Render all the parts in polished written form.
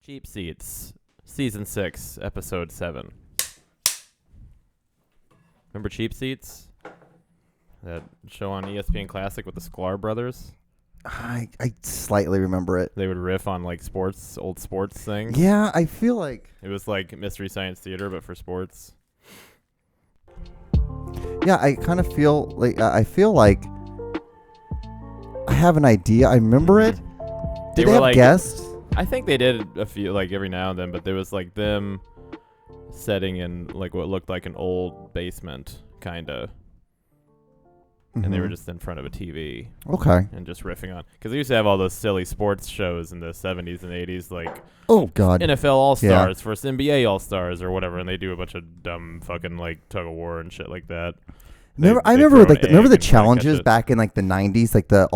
Cheap Seats, Season 6, Episode 7. Remember Cheap Seats? That show on ESPN Classic with the Sklar brothers? I slightly remember it. They would riff on, like, old sports things. Yeah, I feel like... It was like Mystery Science Theater, but for sports. Yeah, I kind of feel like... I have an idea. I remember it. Did they have guests? I think they did a few, like, every now and then, but there was, like, them setting in, like, what looked like an old basement, kind of. And they were just in front of a TV. Okay. And just riffing on. Because they used to have all those silly sports shows in the 70s and 80s, like oh God, NFL All-Stars versus NBA All-Stars or whatever, and they do a bunch of dumb fucking, like, tug-of-war and shit like that. I remember the challenges back in like the 90s, like the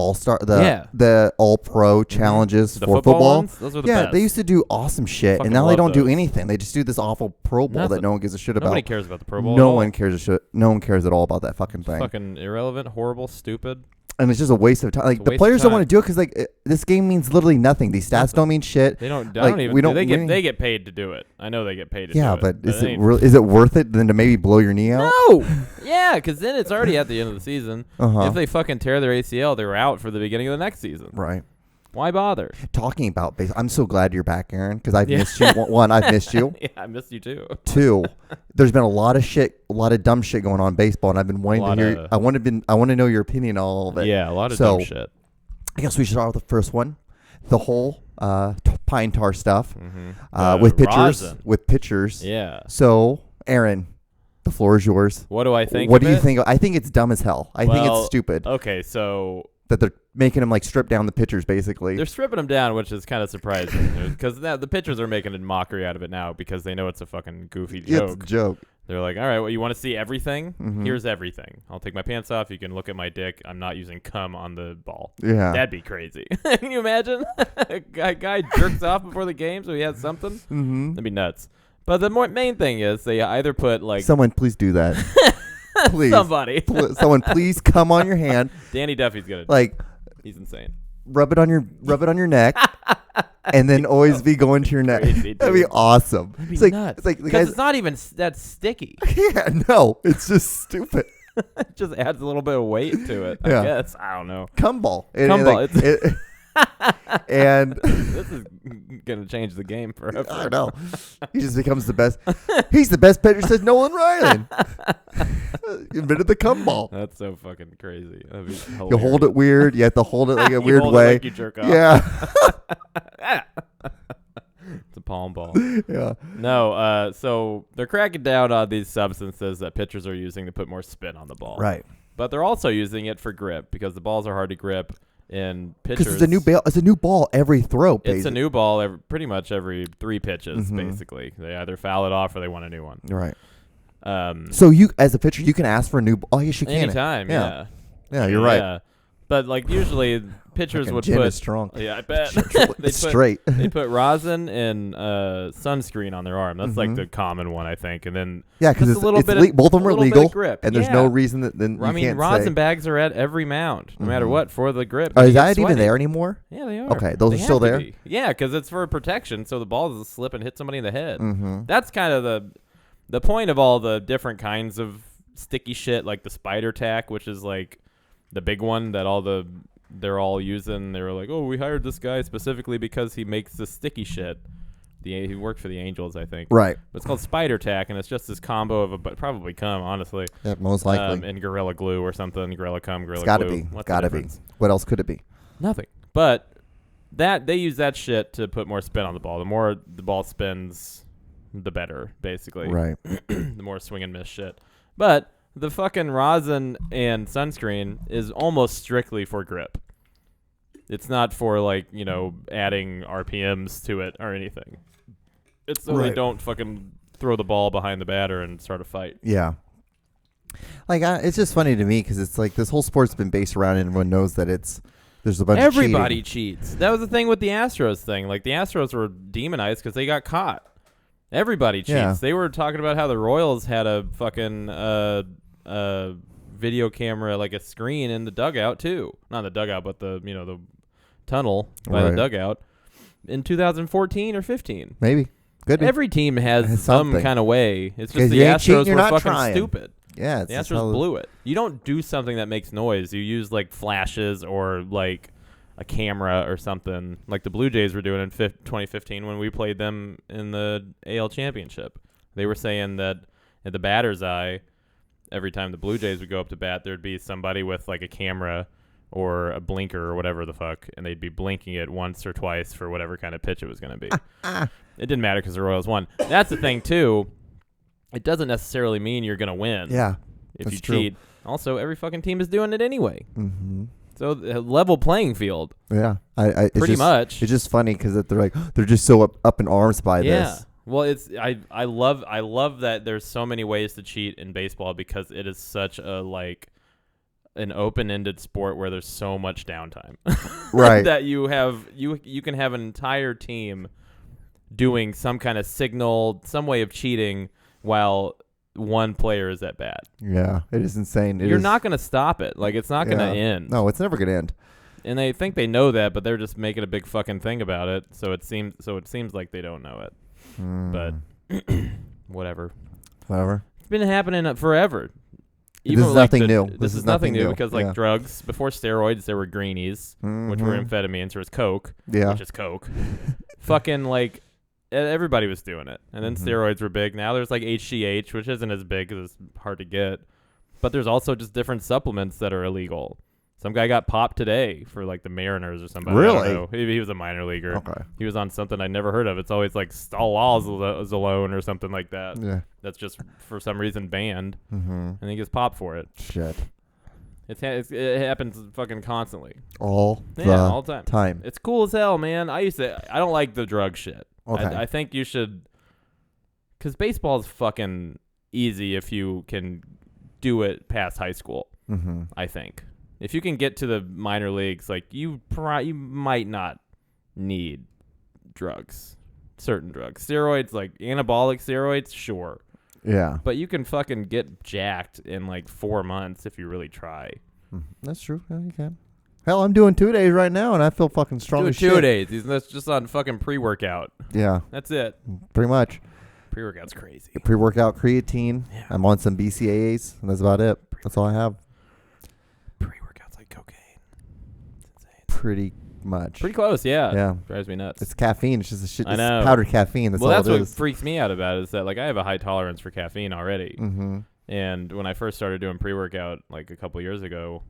the All-Pro challenges the for football ones? Those were the best. They used to do awesome shit, Fucking and now they don't do those. anything. They just do this awful Pro Bowl that no one gives a shit about. Nobody cares about the Pro Bowl. No one cares at all about that fucking thing. Fucking irrelevant, horrible, stupid. And it's just a waste of time. Like the players don't want to do it because like this game means literally nothing. These stats don't mean shit. They don't. Like, They get paid to do it. I know they get paid to do it. Yeah, but is it worth it then to maybe blow your knee out? No. Yeah, because then it's already at the end of the season. If they fucking tear their ACL, they're out for the beginning of the next season. Right. Why bother? Talking about baseball, I'm so glad you're back, Aaron, because I've missed you. One, I've missed you. Yeah, I missed you too. Two, there's been a lot of dumb shit going on in baseball, and I've been wanting to hear. I want to know your opinion on all of it. Yeah, a lot of dumb shit. I guess we should start with the first one, the whole pine tar stuff with pitchers. Rosin. With pitchers. Yeah. So, Aaron, the floor is yours. What do I think? What do you think? I think it's dumb as hell. I think it's stupid. Okay, so. That they're making them like strip down the pitchers, basically. They're stripping them down, which is kind of surprising because the pitchers are making a mockery out of it now because they know it's a fucking goofy joke. It's a joke. They're like, all right, well, you want to see everything? Here's everything. I'll take my pants off. You can look at my dick. I'm not using cum on the ball. Yeah. That'd be crazy. Can you imagine? A guy jerks off before the game so he has something? That'd be nuts. But the main thing is they either put like... Someone please do that. Please. Somebody. Someone please come on your hand. Danny Duffy's going to like he's insane. Rub it on your neck. And then always be going to your neck. Crazy, that'd be awesome. That'd be it's like, nuts. It's like because it's not even that sticky. Yeah, no. It's just stupid. It just adds a little bit of weight to it, I guess. I don't know. Cum ball. Cum ball. And this is going to change the game forever. I know. He just becomes the best. He's the best pitcher, says Nolan Ryan. Invented the cum ball. That's so fucking crazy. That'd be hilarious. You hold it weird. You have to hold it like a weird way. Like you jerk off. Yeah. It's a palm ball. Yeah. No, so they're cracking down on these substances that pitchers are using to put more spin on the ball. Right. But they're also using it for grip because the balls are hard to grip. And pitchers, because it's a new ball every throw. Basically. It's a new ball pretty much every 3 pitches. Basically, they either foul it off or they want a new one. Right. So you, as a pitcher, you can ask for a new ball. Oh, yes, you can. Anytime. Yeah. Yeah, you're right. But like usually pitchers would gin put is strong. Yeah, I bet they put rosin and sunscreen on their arm. That's like the common one, I think. And then because both of them are legal, and there's no reason that then I mean, rosin bags are at every mound, no matter what, for the grip. Is that even there anymore? Yeah, they are. Okay, those are still there. Yeah, because it's for protection, so the ball doesn't slip and hit somebody in the head. That's kind of the point of all the different kinds of sticky shit, like the spider tack, which is like the big one that they're all using. They were like, oh, we hired this guy specifically because he makes this sticky shit. He worked for the Angels, I think. Right. But it's called spider tack, and it's just this combo of probably cum, honestly. Yeah, most likely. And Gorilla Glue or something. Gorilla cum, Gorilla Glue. It's gotta be. What else could it be? Nothing. But they use that shit to put more spin on the ball. The more the ball spins, the better, basically. Right. The more swing and miss shit. But the fucking rosin and sunscreen is almost strictly for grip. It's not for, like, adding RPMs to it or anything. It's so they don't fucking throw the ball behind the batter and start a fight. Yeah. Like, it's just funny to me because it's like this whole sport's been based around and everyone knows that there's a bunch of cheating. Everybody cheats. That was the thing with the Astros thing. Like, the Astros were demonized because they got caught. Everybody cheats. Yeah. They were talking about how the Royals had a fucking video camera, like a screen in the dugout too. Not the dugout, but the tunnel by the dugout. in 2014 or 15. Maybe. Could be. Every team has some kind of way. It's just the you ain't cheating, Astros you're were not fucking trying. stupid. Yeah, The Astros blew it. You don't do something that makes noise. You use like flashes or like a camera or something like the Blue Jays were doing in 2015 when we played them in the AL Championship. They were saying that at the batter's eye, every time the Blue Jays would go up to bat, there'd be somebody with like a camera or a blinker or whatever the fuck, and they'd be blinking it once or twice for whatever kind of pitch it was going to be. It didn't matter because the Royals won. That's the thing, too. It doesn't necessarily mean you're going to win. Yeah, if you true. cheat. Also, every fucking team is doing it anyway. Mm-hmm. So, level playing field. Yeah. Pretty much. It's just funny because they're just so up in arms by this. Well, I love that there's so many ways to cheat in baseball because it is such a like an open-ended sport where there's so much downtime. Right. That you can have an entire team doing some kind of signal, some way of cheating while one player is at bat. Yeah, it is insane. You're not going to stop it. Like, it's not going to end. No, it's never going to end. And they think they know that, but they're just making a big fucking thing about it. So it seems like they don't know it. But whatever. It's been happening forever. Even this is nothing new. This is nothing new because like drugs, before steroids, there were greenies, which were amphetamines. There was coke, which is coke. Fucking like everybody was doing it. And then steroids were big. Now there's like HGH, which isn't as big because it's hard to get. But there's also just different supplements that are illegal. Some guy got popped today for like the Mariners or somebody. Really? I don't know. He was a minor leaguer. Okay. He was on something I'd never heard of. It's always like Stalazolone or something like that. Yeah. That's just for some reason banned. Mm-hmm. And he gets popped for it. Shit. It happens fucking constantly. All the time. It's cool as hell, man. I don't like the drug shit. Okay. I think you should, because baseball is fucking easy if you can do it past high school. Mm-hmm. I think. If you can get to the minor leagues, like you might not need drugs, certain drugs, steroids, like anabolic steroids, sure. Yeah. But you can fucking get jacked in like 4 months if you really try. That's true. Yeah, you can. Hell, I'm doing 2 days right now, and I feel fucking strong as shit. 2 days. That's just on fucking pre-workout. Yeah. That's it. Pretty much. Pre-workout's crazy. Pre-workout creatine. Yeah. I'm on some BCAAs, and that's about it. That's all I have. Pre-workout's like cocaine. It's insane. Pretty much. Pretty close, yeah. Yeah. Drives me nuts. It's caffeine. It's just a shit. I know. It's powdered caffeine. That's all it is. Well, that's what freaks me out about it is that like I have a high tolerance for caffeine already. Mm-hmm. And when I first started doing pre-workout like a couple years ago,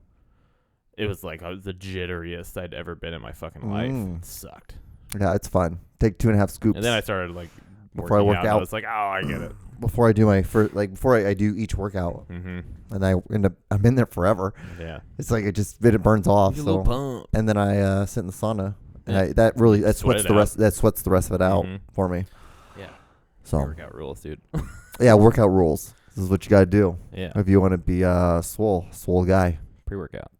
it was like I was the jitteriest I'd ever been in my fucking life. It sucked. Yeah, it's fun. Take 2.5 scoops. And then I started like before I work out. I was like, oh, I get it. Before I do my first, like before I do each workout, and I'm in there forever. Yeah, it's like it burns off. You're a little pump. And then I sit in the sauna, and that sweats the rest of it out for me. Yeah. So workout rules, dude. Yeah, workout rules. This is what you gotta do. Yeah. If you want to be a swole guy. Pre-workout.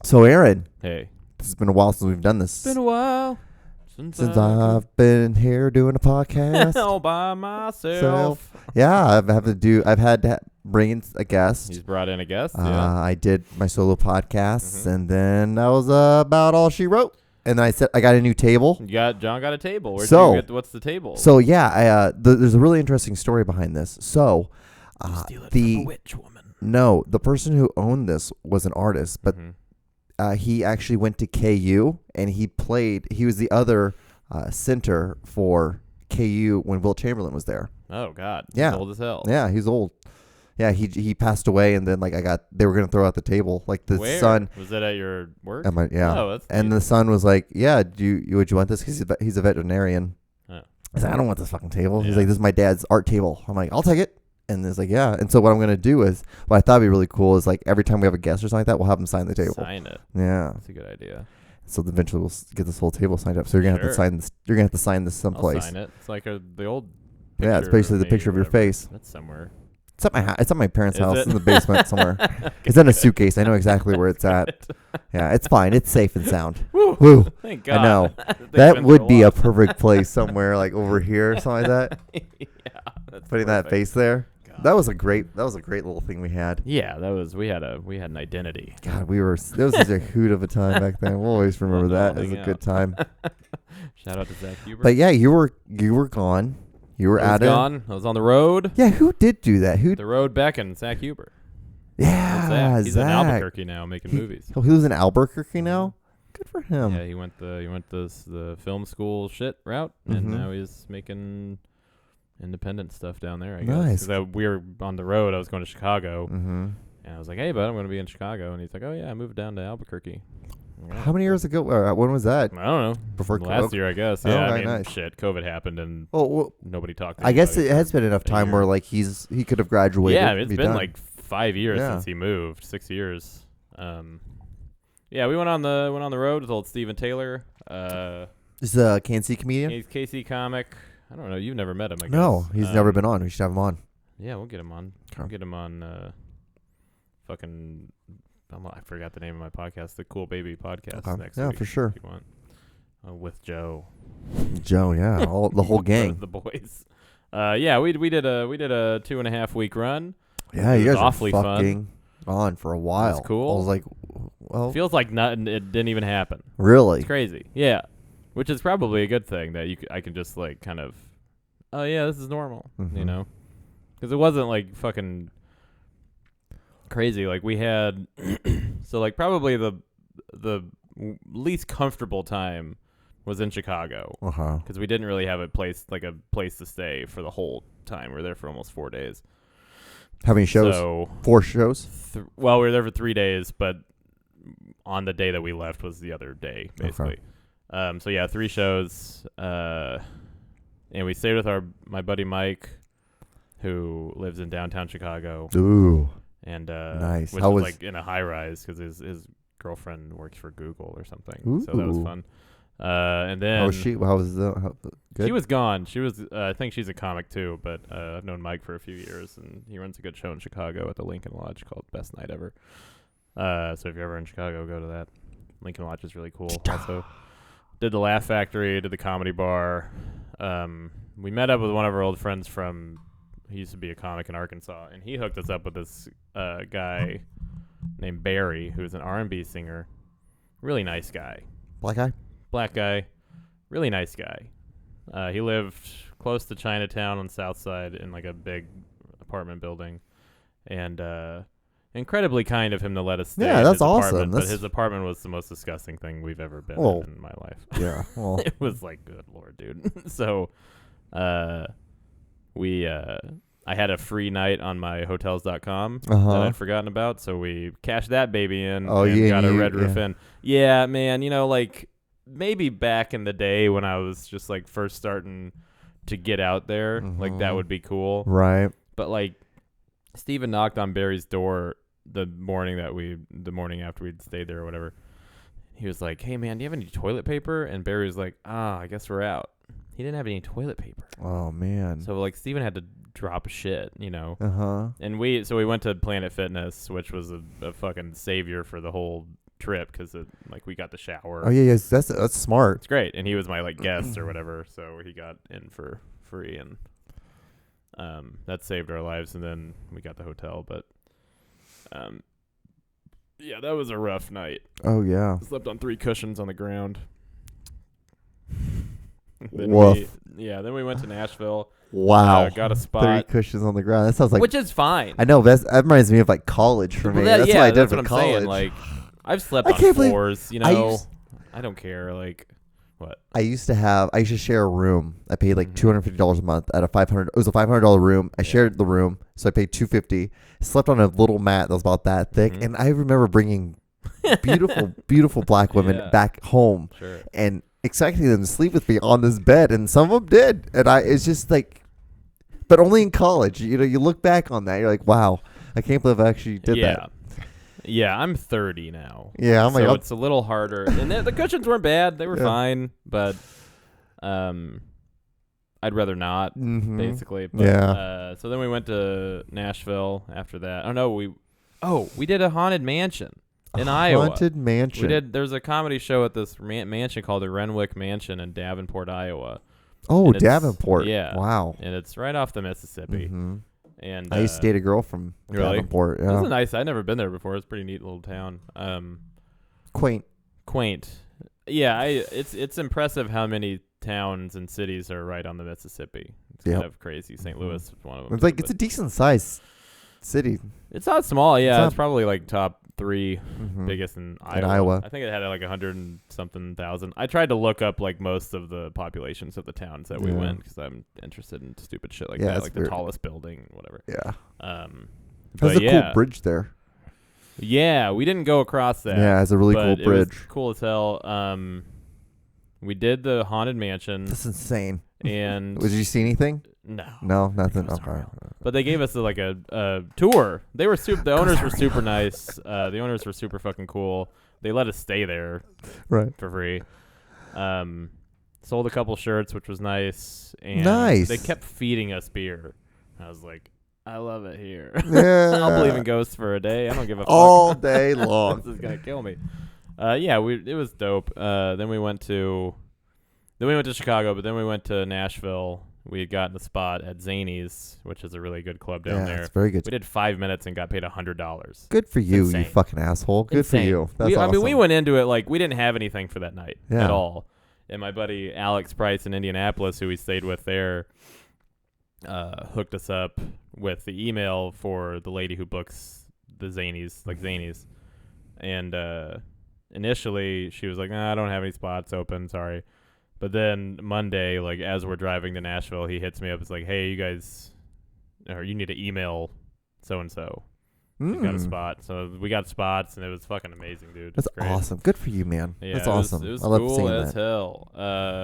So Aaron. Hey. This has been a while since we've done this. It's been a while. Since I've been here doing a podcast all by myself. Yeah, I've had to bring in a guest. He's brought in a guest. Yeah. I did my solo podcasts, and then that was about all she wrote. And then I said I got a new table. John got a table. What's the table? So yeah, there's a really interesting story behind this. So steal it from a witch woman. No, the person who owned this was an artist, but. He actually went to KU, and he was the other center for KU when Wilt Chamberlain was there. Oh, God. Yeah. He's old as hell. Yeah, he's old. Yeah, he passed away, and then like they were going to throw out the table. Like the son. Was that at your work? Yeah. Oh, that's and neat. the son was like, yeah, would you want this? Because he's a veterinarian. Oh. I said, I don't want this fucking table. He's like, this is my dad's art table. I'm like, I'll take it. And it's like, yeah. And so what I'm going to do is, what I thought would be really cool is like every time we have a guest or something like that, we'll have them sign the table. Sign it. Yeah. That's a good idea. So eventually we'll get this whole table signed up. So you're going to have to sign this. You're going to have to sign this someplace. I'll sign it. It's like the old picture. Yeah, it's basically the picture of your face. That's somewhere. It's at my house. It's at my parents' house it? in the basement somewhere. It's in a suitcase. I know exactly where it's at. Yeah, it's fine. It's safe and sound. Woo. Thank God. I know. That would be a perfect place somewhere like over here or something like that. Yeah. That's putting that face there. God. That was a great little thing we had. Yeah, we had an identity. God, that was such a hoot of a time back then. We'll always remember that. It was a good time. Shout out to Zach Huber. But yeah, you were gone. You were I was gone. I was on the road. Yeah, who did do that? The road beckoned. Zach Huber. Yeah, he's in Albuquerque now making movies. He was in Albuquerque now. Good for him. Yeah, he went the film school shit route, and now he's making independent stuff down there. I guess. Nice. We were on the road. I was going to Chicago, and I was like, "Hey, bud, I'm going to be in Chicago." And he's like, "Oh yeah, I moved down to Albuquerque." How many years ago? When was that? I don't know. Before last year, I guess. Yeah, okay, I mean, nice. Shit, COVID happened and nobody talked. I guess it has been enough time where like he could have graduated. Yeah, it's been like 5 years since he moved. 6 years. Yeah, we went on the road with old Steven Taylor. He's a KNC comedian. He's KC comic. I don't know. You've never met him, I guess. No, he's never been on. We should have him on. Yeah, we'll get him on. We'll get him on. Fucking. I forgot the name of my podcast. The Cool Baby Podcast next week. Yeah, for sure. If you want. With Joe. Joe, yeah, the whole gang. the boys. Yeah, we did a 2.5 week run. Yeah, you guys are awfully fucking fun. On for a while. It's cool. I was like, well, feels like nothing. It didn't even happen. Really? It's crazy. Yeah, which is probably a good thing that I can just like kind of, oh yeah, this is normal, you know, because it wasn't like fucking crazy. Like we had, so like probably the least comfortable time was in Chicago because we didn't really have a place to stay for the whole time. We were there for almost 4 days. How many shows? 4 shows? Well, we were there for 3 days, but on the day that we left was the other day, basically. So yeah, 3 shows. And we stayed with my buddy Mike, who lives in downtown Chicago. Ooh. And nice. Which was like in a high rise because his girlfriend works for Google or something. Ooh. So that was fun. And then how was she? How was the? Good? She was gone. She was. I think she's a comic too. But I've known Mike for a few years, and he runs a good show in Chicago at the Lincoln Lodge called Best Night Ever. So if you're ever in Chicago, go to that. Lincoln Lodge is really cool. Also, did the Laugh Factory, did the Comedy Bar. We met up with one of our old friends from. He used to be a comic in Arkansas, and he hooked us up with this guy named Barry, who's an R&B singer. Really nice guy. Black guy, really nice guy. He lived close to Chinatown on the south side in like a big apartment building, and incredibly kind of him to let us stay in his apartment. But his apartment was the most disgusting thing we've ever been in my life. Yeah, well. It was like, good Lord, dude. So, I had a free night on my hotels.com that I'd forgotten about, so we cashed that baby in and got a red roof in. Yeah, man, like maybe back in the day when I was just like first starting to get out there, like that would be cool. Right. But like Steven knocked on Barry's door the morning after we'd stayed there or whatever. He was like, "Hey man, do you have any toilet paper?" And Barry was like, I guess we're out. He didn't have any toilet paper. Oh man. So like Steven had to drop shit, And we went to Planet Fitness, which was a fucking savior for the whole trip because we got the shower. Oh yeah, that's smart. It's great, and he was my like guest or whatever, so he got in for free, and that saved our lives. And then we got the hotel, but yeah, that was a rough night. Oh yeah, slept on 3 cushions on the ground. Then we went to Nashville. Wow. Got a spot. 3 cushions on the ground. That sounds like, which is fine. I know. That reminds me of like college for me. That's what I did for college. Saying. Like, I've slept on floors. I don't care. Like, what? I used to share a room. I paid like $250 a month at a $500. It was a $500 room. I shared the room, so I paid $250. Slept on a little mat that was about that thick, and I remember bringing beautiful, beautiful black women back home, and expecting them to sleep with me on this bed, and some of them did, and it's just like, but only in college. You look back on that, you're like, wow, I can't believe I actually did that. Yeah, I'm 30 now. Yeah, I'm so it's a little harder, and the cushions weren't bad; they were fine, but I'd rather not, basically. But, so then we went to Nashville after that. Oh no, we did a haunted mansion. In Iowa. Haunted mansion. There's a comedy show at this mansion called the Renwick Mansion in Davenport, Iowa. Oh, Davenport. Yeah. Wow. And it's right off the Mississippi. And I used to date a girl from Davenport. Yeah. It's nice. I'd never been there before. It's a pretty neat little town. Quaint. Yeah, it's impressive how many towns and cities are right on the Mississippi. It's kind of crazy. St. Louis is one of them. It's like it's a decent sized city. It's not small. Yeah, it's probably like top 3 biggest in Iowa. Iowa. I think it had like 100 and something thousand. I tried to look up like most of the populations of the towns that we went because I'm interested in stupid shit like that, like the tallest building, whatever. Yeah. There's a cool bridge there. Yeah, we didn't go across that. Yeah, it's a really cool bridge. It was cool as hell. We did the Haunted Mansion. That's insane. And did you see anything? No, nothing. Okay. But they gave us like a tour. They were the owners were super nice. The owners were super fucking cool. They let us stay there, right, for free. Sold a couple shirts, which was nice. And they kept feeding us beer. I was like, I love it here. Yeah. I'll believe in ghosts for a day. I don't give a fuck. All day long. This is gonna kill me. It was dope. Then we went to Chicago, but then we went to Nashville. We had gotten a spot at Zany's, which is a really good club down there. It's very good. We did 5 minutes and got paid $100. Good for you, you fucking asshole. Good for you. That's awesome. I mean, we went into it like we didn't have anything for that night at all. And my buddy Alex Price in Indianapolis, who we stayed with there, hooked us up with the email for the lady who books the Zany's, like Zany's. And initially, she was like, "Nah, I don't have any spots open. Sorry." But then Monday, like as we're driving to Nashville, he hits me up. It's like, "Hey, you guys, or you need to email so and so. Got a spot." So we got spots, and it was fucking amazing, dude. That's awesome. Good for you, man. Yeah, that's awesome. It was I love cool seeing as that. hell.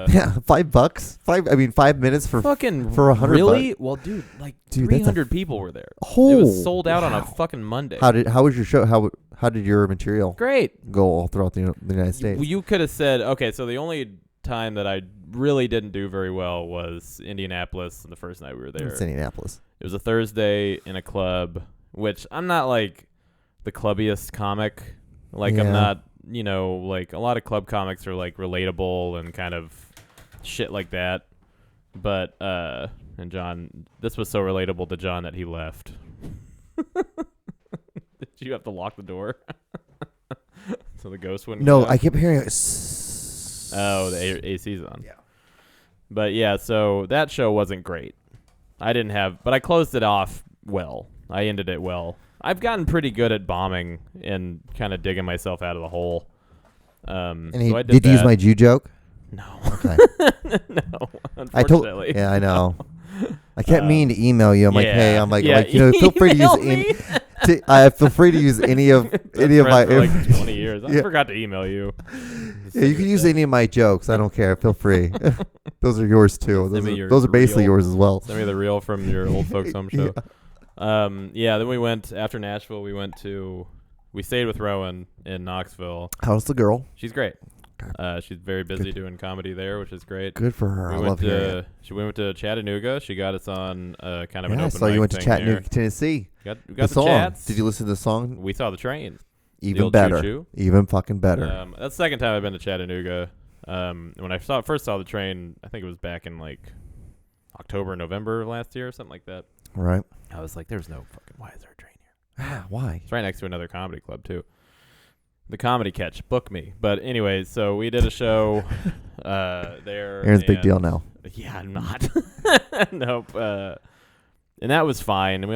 Yeah, $5. 5 minutes for fucking for $100. Really? Well, dude, 300 people were there. It was sold out on a fucking Monday. How was your show? How did your material Great go all throughout the United States? You could have said, okay, so the only time that I really didn't do very well was Indianapolis, the first night we were there. It's Indianapolis. It was a Thursday in a club, which I'm not like the clubbiest comic. I'm not, like a lot of club comics are like relatable and kind of shit like that. But and John, this was so relatable to John that he left. Did you have to lock the door so the ghost wouldn't? No, I kept hearing it. Oh, the AC's on. Yeah. But yeah, so that show wasn't great. But I closed it off well. I ended it well. I've gotten pretty good at bombing and kind of digging myself out of the hole. Did you use my Jew joke? No. Okay. No, unfortunately. Yeah, I know. I kept meaning to email you. I'm like, hey, feel free to use feel free to use any of my for like 20 years. I forgot to email you. Yeah, you can use any of my jokes. I don't care. Feel free. Those are yours too. Those are basically yours as well. Send me the reel from your old folks home show. Then we went after Nashville. We stayed with Rowan in Knoxville. How's the girl? She's great. She's very busy doing comedy there, which is great. Good for her. I love hearing it. We went to Chattanooga. She got us on kind of an open mic. I saw you went to Chattanooga, Tennessee. We got the song. Chats. Did you listen to the song? We saw the train. Even better. Choo-choo. Even fucking better. That's the second time I've been to Chattanooga. When I first saw the train, I think it was back in like October, November of last year or something like that. Right. I was like, there's no fucking, why is there a train here? Why? It's right next to another comedy club too. The Comedy Catch, book me. But anyways, so we did a show there. Aaron's big deal now. Yeah, I'm not. Nope. And that was fine. And we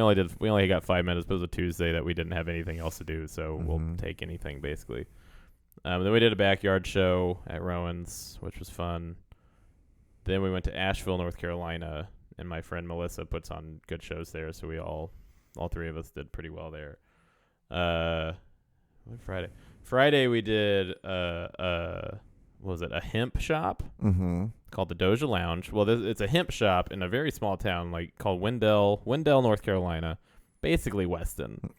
only got 5 minutes, but it was a Tuesday that we didn't have anything else to do, so we'll take anything basically. Then we did a backyard show at Rowan's, which was fun. Then we went to Asheville, North Carolina, and my friend Melissa puts on good shows there, so we all three of us did pretty well there. Friday we did what was it, a hemp shop called the Doja Lounge. Well, it's a hemp shop in a very small town called Wendell, North Carolina, basically Weston.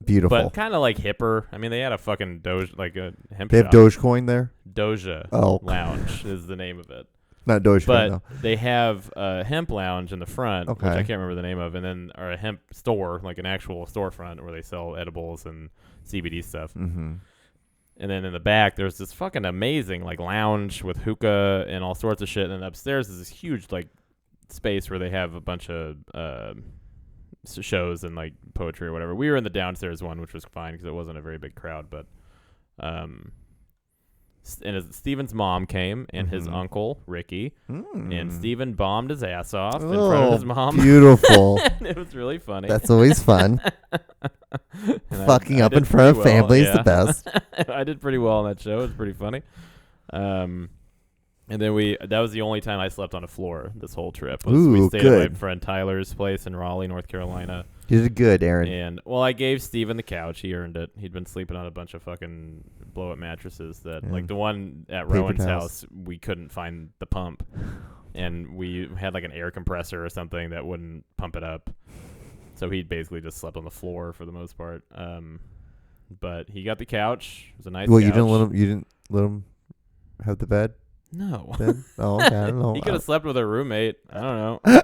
Beautiful. But kind of like hipper. I mean, they had a fucking Doja, like a hemp shop. They have Dogecoin there? Doja Lounge is the name of it. Not Dogecoin, but they have a hemp lounge in the front, which I can't remember the name of, and then or a hemp store, like an actual storefront where they sell edibles and CBD stuff. Mm-hmm. And then in the back, there's this fucking amazing lounge with hookah and all sorts of shit. And then upstairs is this huge space where they have a bunch of shows and like poetry or whatever. We were in the downstairs one, which was fine because it wasn't a very big crowd. But and Steven's mom came and his uncle Ricky, and Steven bombed his ass off in front of his mom. Beautiful. And it was really funny. That's always fun. Fucking up in front of family is the best. I did pretty well on that show. It was pretty funny. And then that was the only time I slept on a floor this whole trip. We stayed at my friend Tyler's place in Raleigh, North Carolina. You did good, Aaron. And, well, I gave Steven the couch. He earned it. He'd been sleeping on a bunch of fucking blow-up mattresses that, like the one at Rowan's house, we couldn't find the pump. And we had like an air compressor or something that wouldn't pump it up. So he basically just slept on the floor for the most part. But he got the couch. It was a nice couch. You didn't let him have the bed? No. Oh, okay. I don't know. He could have slept with a roommate. I don't know.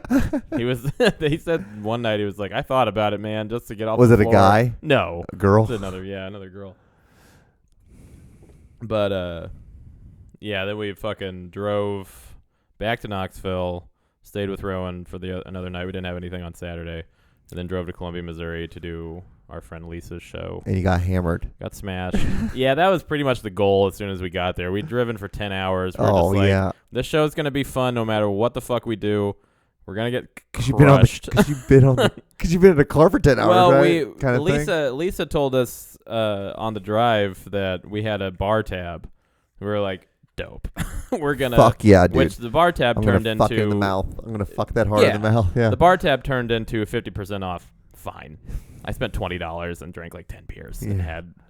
He said one night, he was like, I thought about it, man, just to get off the floor. Was it a guy? No. A girl? It was another girl. But, then we fucking drove back to Knoxville, stayed with Rowan for another night. We didn't have anything on Saturday. And then drove to Columbia, Missouri to do our friend Lisa's show. And you got hammered. Got smashed. Yeah, that was pretty much the goal as soon as we got there. We'd driven for 10 hours. We're this show's going to be fun no matter what the fuck we do. We're going to get crushed. Because you've been in a car for 10 hours, well, right? Lisa told us on the drive that we had a bar tab. We were like, dope. We're gonna fuck yeah, dude. Which the bar tab turned into fuck in the mouth. I'm gonna fuck that hard in the mouth. Yeah. The bar tab turned into 50% off. Fine. I spent $20 and drank like 10 beers and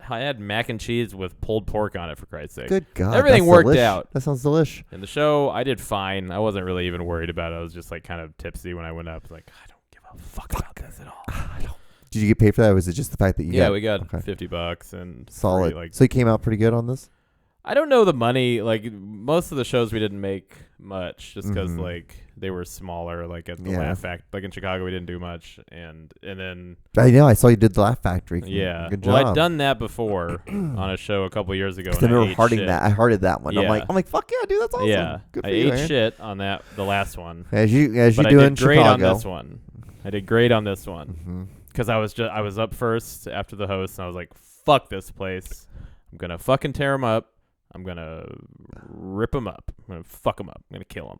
I had mac and cheese with pulled pork on it, for Christ's sake. Good God. Everything worked out. That sounds delish. In the show, I did fine. I wasn't really even worried about it. I was just like kind of tipsy when I went up. Like, I don't give a fuck about this at all. Did you get paid for that, or was it just the fact that you we got $50 and solid. So you came out pretty good on this? I don't know the money. Like, most of the shows we didn't make much just because like they were smaller. Like at the Laugh Factory, like in Chicago, we didn't do much. And then I know I saw you did the Laugh Factory. Yeah, good job. Well, I'd done that before on a show a couple years ago. I remember hearted that one. Yeah. I'm like, fuck yeah, dude, that's awesome. Yeah, good for I you, ate man. shit on that the last one. As you do in Chicago. I did great on this one. I did great on this one because I was up first after the host, and I was like, fuck this place. I'm gonna fucking tear them up. I'm going to rip them up. I'm going to fuck them up. I'm going to kill them.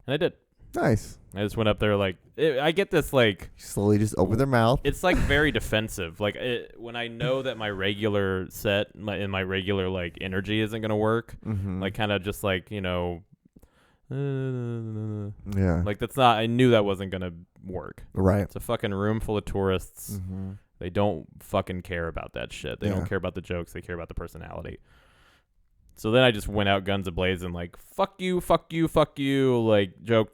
And I did. Nice. I just went up there like, I get this like. Slowly just open their mouth. It's like very defensive. Like when I know that my regular set, my regular like energy isn't going to work. Like kind of just like, you know. Like that's not, I knew that wasn't going to work. Right. It's a fucking room full of tourists. They don't fucking care about that shit. They don't care about the jokes. They care about the personality. So then I just went out guns a-blazing, like, fuck you, like, joke,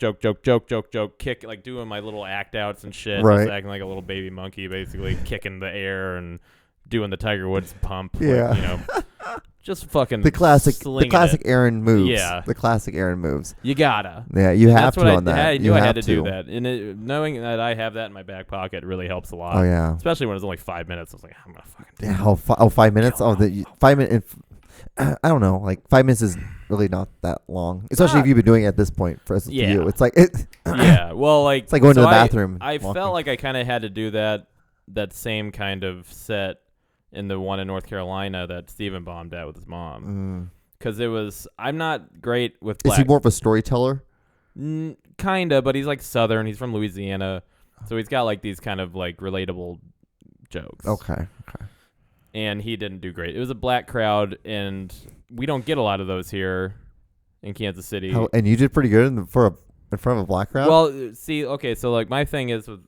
kick, like, doing my little act-outs and shit. Right. Just acting like a little baby monkey, basically, kicking the air and doing the Tiger Woods pump. Yeah. Like, you know, just fucking the classic Aaron moves. Yeah. The classic Aaron moves. You gotta. Yeah, you have to on that. I knew I had to do that. And knowing that I have that in my back pocket really helps a lot. Oh, yeah. Especially when it's only 5 minutes. I was like, I'm going to fucking do it. 5 minutes? 5 minutes. I don't know. Like 5 minutes is really not that long, especially if you've been doing it at this point. For you, it's like yeah. Well, like it's like going to the bathroom. I felt like I kind of had to do that same kind of set in the one in North Carolina that Steven bombed at with his mom, because it was. I'm not great with. Is he more of a storyteller? Kinda, but he's like Southern. He's from Louisiana, so he's got like these kind of like relatable jokes. Okay. And he didn't do great. It was a black crowd, and we don't get a lot of those here in Kansas City. And you did pretty good in front of a black crowd? Well, see, okay, so like my thing is with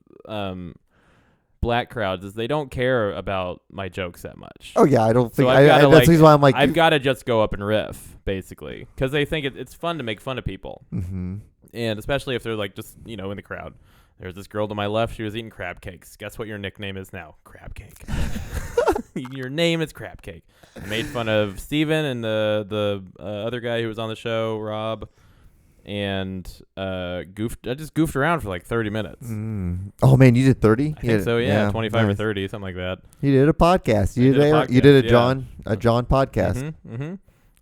black crowds is they don't care about my jokes that much. Oh, yeah, I don't think... So that's the reason why I'm like... I've got to just go up and riff, basically, because they think it's fun to make fun of people. And especially if they're like just, you know, in the crowd. There's this girl to my left. She was eating crab cakes. Guess what your nickname is now? Crab cake. Your name is Crab Cake. I made fun of Steven and the other guy who was on the show, Rob, and I just goofed around for like 30 minutes. Oh man, you did 30? I think so. Yeah, 25 or 30, something like that. You did a podcast. You did a John podcast.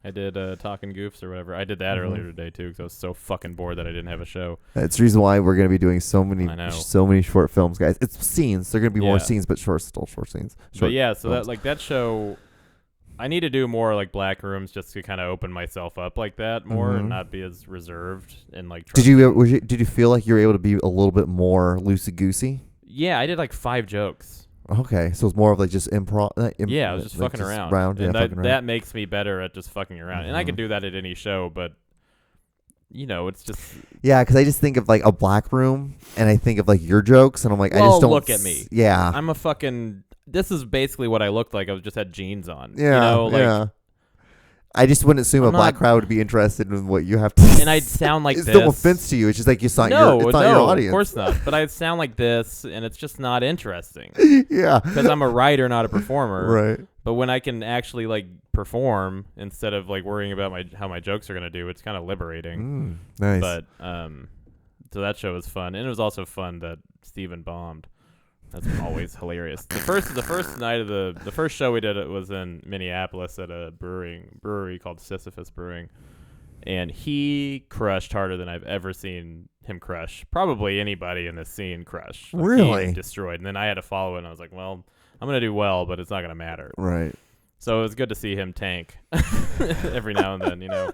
I did Talking Goofs or whatever. I did that earlier today too because I was so fucking bored that I didn't have a show. That's the reason why we're gonna be doing so many short films, guys. It's scenes. They're gonna be more scenes, but short scenes. But yeah, so that show, I need to do more like black rooms just to kind of open myself up like that more and not be as reserved and like. Did you feel like you were able to be a little bit more loosey goosey? Yeah, I did like 5 jokes. Okay, so it's more of like just improv. Yeah, I was just fucking around. And fucking around. That makes me better at just fucking around. And I can do that at any show, but it's just. Yeah, because I just think of like a black room, and I think of like your jokes, and I'm like, I just don't look at me. Yeah, I'm a fucking. This is basically what I looked like. I just had jeans on. Yeah, yeah. I just wouldn't assume a black crowd would be interested in what you have to. And I'd sound like it's this. It's no offense to you. It's just like it's not your audience. Of course not. But I'd sound like this, and it's just not interesting. Yeah. Because I'm a writer, not a performer. Right. But when I can actually like perform instead of like worrying about how my jokes are gonna do, it's kind of liberating. Nice. But so that show was fun, and it was also fun that Steven bombed. That's always hilarious. The first night of the first show we did, it was in Minneapolis at a brewery called Sisyphus Brewing, and he crushed harder than I've ever seen him crush. Probably anybody in this scene crush. Like, really he destroyed. And then I had to follow it, and I was like, well, I'm gonna do well, but it's not gonna matter. Right. So it was good to see him tank every now and then.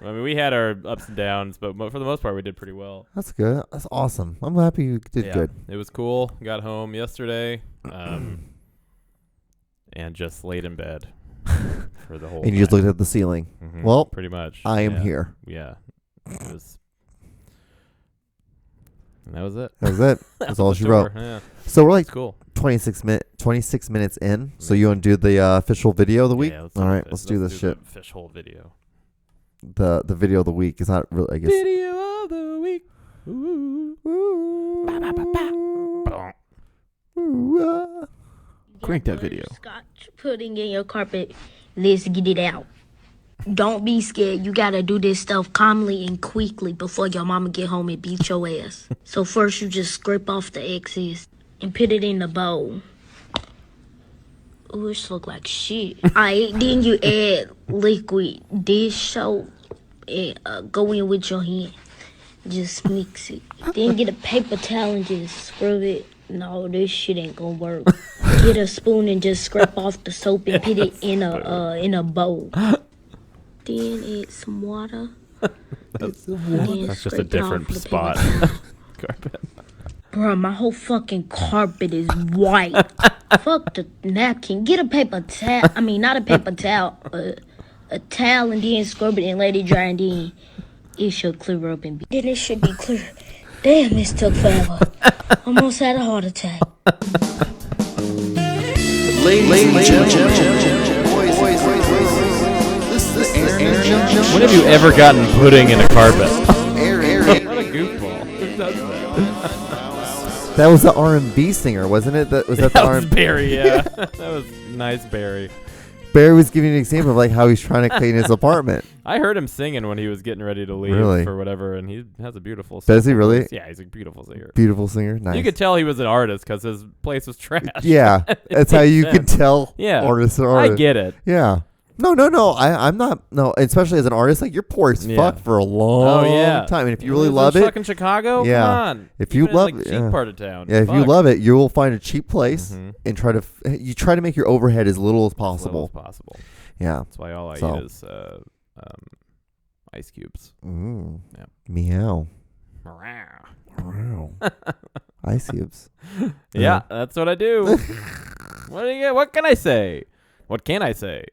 I mean, we had our ups and downs, but for the most part, we did pretty well. That's good. That's awesome. I'm happy you did good. It was cool. Got home yesterday, and just laid in bed for the whole. And you just looked at the ceiling. Mm-hmm. Well, pretty much. I am here. Yeah. It was. And that was it. That was it. That's all she wrote. Yeah. So we're like cool. 26 minutes in. So you want to do the official video of the week? Yeah, all right, let's do this shit. The official video. The video of the week is not really, I guess. Video of the week. Ooh. Ooh. Ba, ba, ba, ba. Ooh, Crank that video. Scotch pudding in your carpet. Let's get it out. Don't be scared. You gotta do this stuff calmly and quickly before your mama get home and beat your ass. So first you just scrape off the excess and put it in the bowl. Ooh, it look like shit. Alright, then you add liquid dish soap and go in with your hand. Just mix it. Then get a paper towel and just scrub it. No, this shit ain't gonna work. Get a spoon and just scrape off the soap and put it in a bowl. Then add some water. That's just a different spot. Carpet. Bruh, my whole fucking carpet is white. Fuck the napkin. Get a paper towel. I mean, not a paper towel. A towel and then scrub it and let it dry and then it should clear up and be. Then it should be clear. Damn, this took forever. Almost had a heart attack. Ladies and gentlemen, boys, this is Erin and June Show. When have you ever gotten pudding in a carpet? What a goofball. Who does that? That was the R&B singer, wasn't it? That was the R&B? Barry, yeah. That was nice, Barry. Barry was giving an example of like how he's trying to clean his apartment. I heard him singing when he was getting ready to leave for whatever, and he has a beautiful singer. Does he really? Yeah, he's a beautiful singer. Beautiful singer? Nice. You could tell he was an artist because his place was trash. Yeah, that's how you can tell artists are artists. I get it. Yeah. No. I'm not. No, especially as an artist, like you're poor as fuck for a long time. And if you really love it, fucking Chicago, come on. If you love it, cheap part of town. Yeah, if you love it, you will find a cheap place and try to make your overhead as little as possible. Yeah, that's why all I eat is ice cubes. Mm. Yeah. Meow. Ice cubes. Yeah, that's what I do. What can I say? What can I say?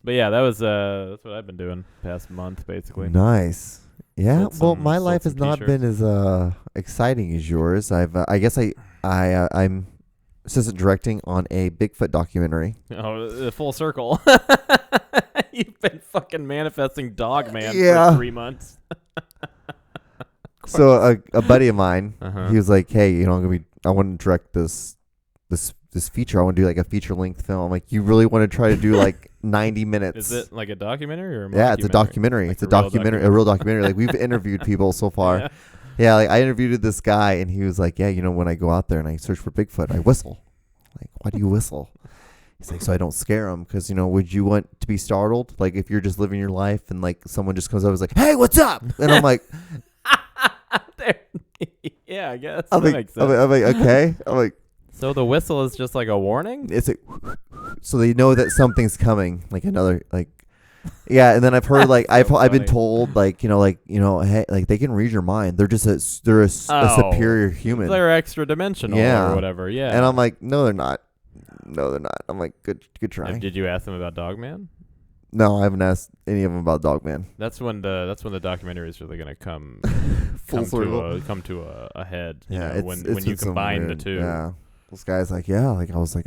But yeah, that's what I've been doing past month, basically. Nice. Yeah. Well, my life has not been as exciting as yours. I guess I'm assistant directing on a Bigfoot documentary. Oh, full circle. You've been fucking manifesting Dogman for 3 months. So a buddy of mine, he was like, "Hey, I want to direct this feature. I want to do like a feature length film." I'm like, "You really want to try to do like 90 minutes?" Is it like a documentary or Yeah, it's a documentary. Like it's a real documentary. Like we've interviewed people so far. Yeah, like I interviewed this guy and he was like, "Yeah, when I go out there and I search for Bigfoot, I whistle." Like, why do you whistle? He's like, so I don't scare them because, would you want to be startled? Like if you're just living your life and like someone just comes up and is like, hey, what's up? And I'm like, yeah, I guess. I'm That like, makes sense. I'm like, okay. I'm like, So the whistle is just like a warning? it's like, so they know that something's coming, like another, like, yeah. And then I've heard like, I've been funny. told like, hey, like they can read your mind. They're just a superior human. They're extra dimensional Yeah. or whatever. Yeah. And I'm like, no, they're not. No, they're not. I'm like, good try. Did you ask them about Dogman? No, I haven't asked any of them about Dogman. That's when the documentary is really gonna come Full circle. come to a head. You Yeah, know, when you some combine the weird- two. Yeah, this guy's like, yeah, like I was out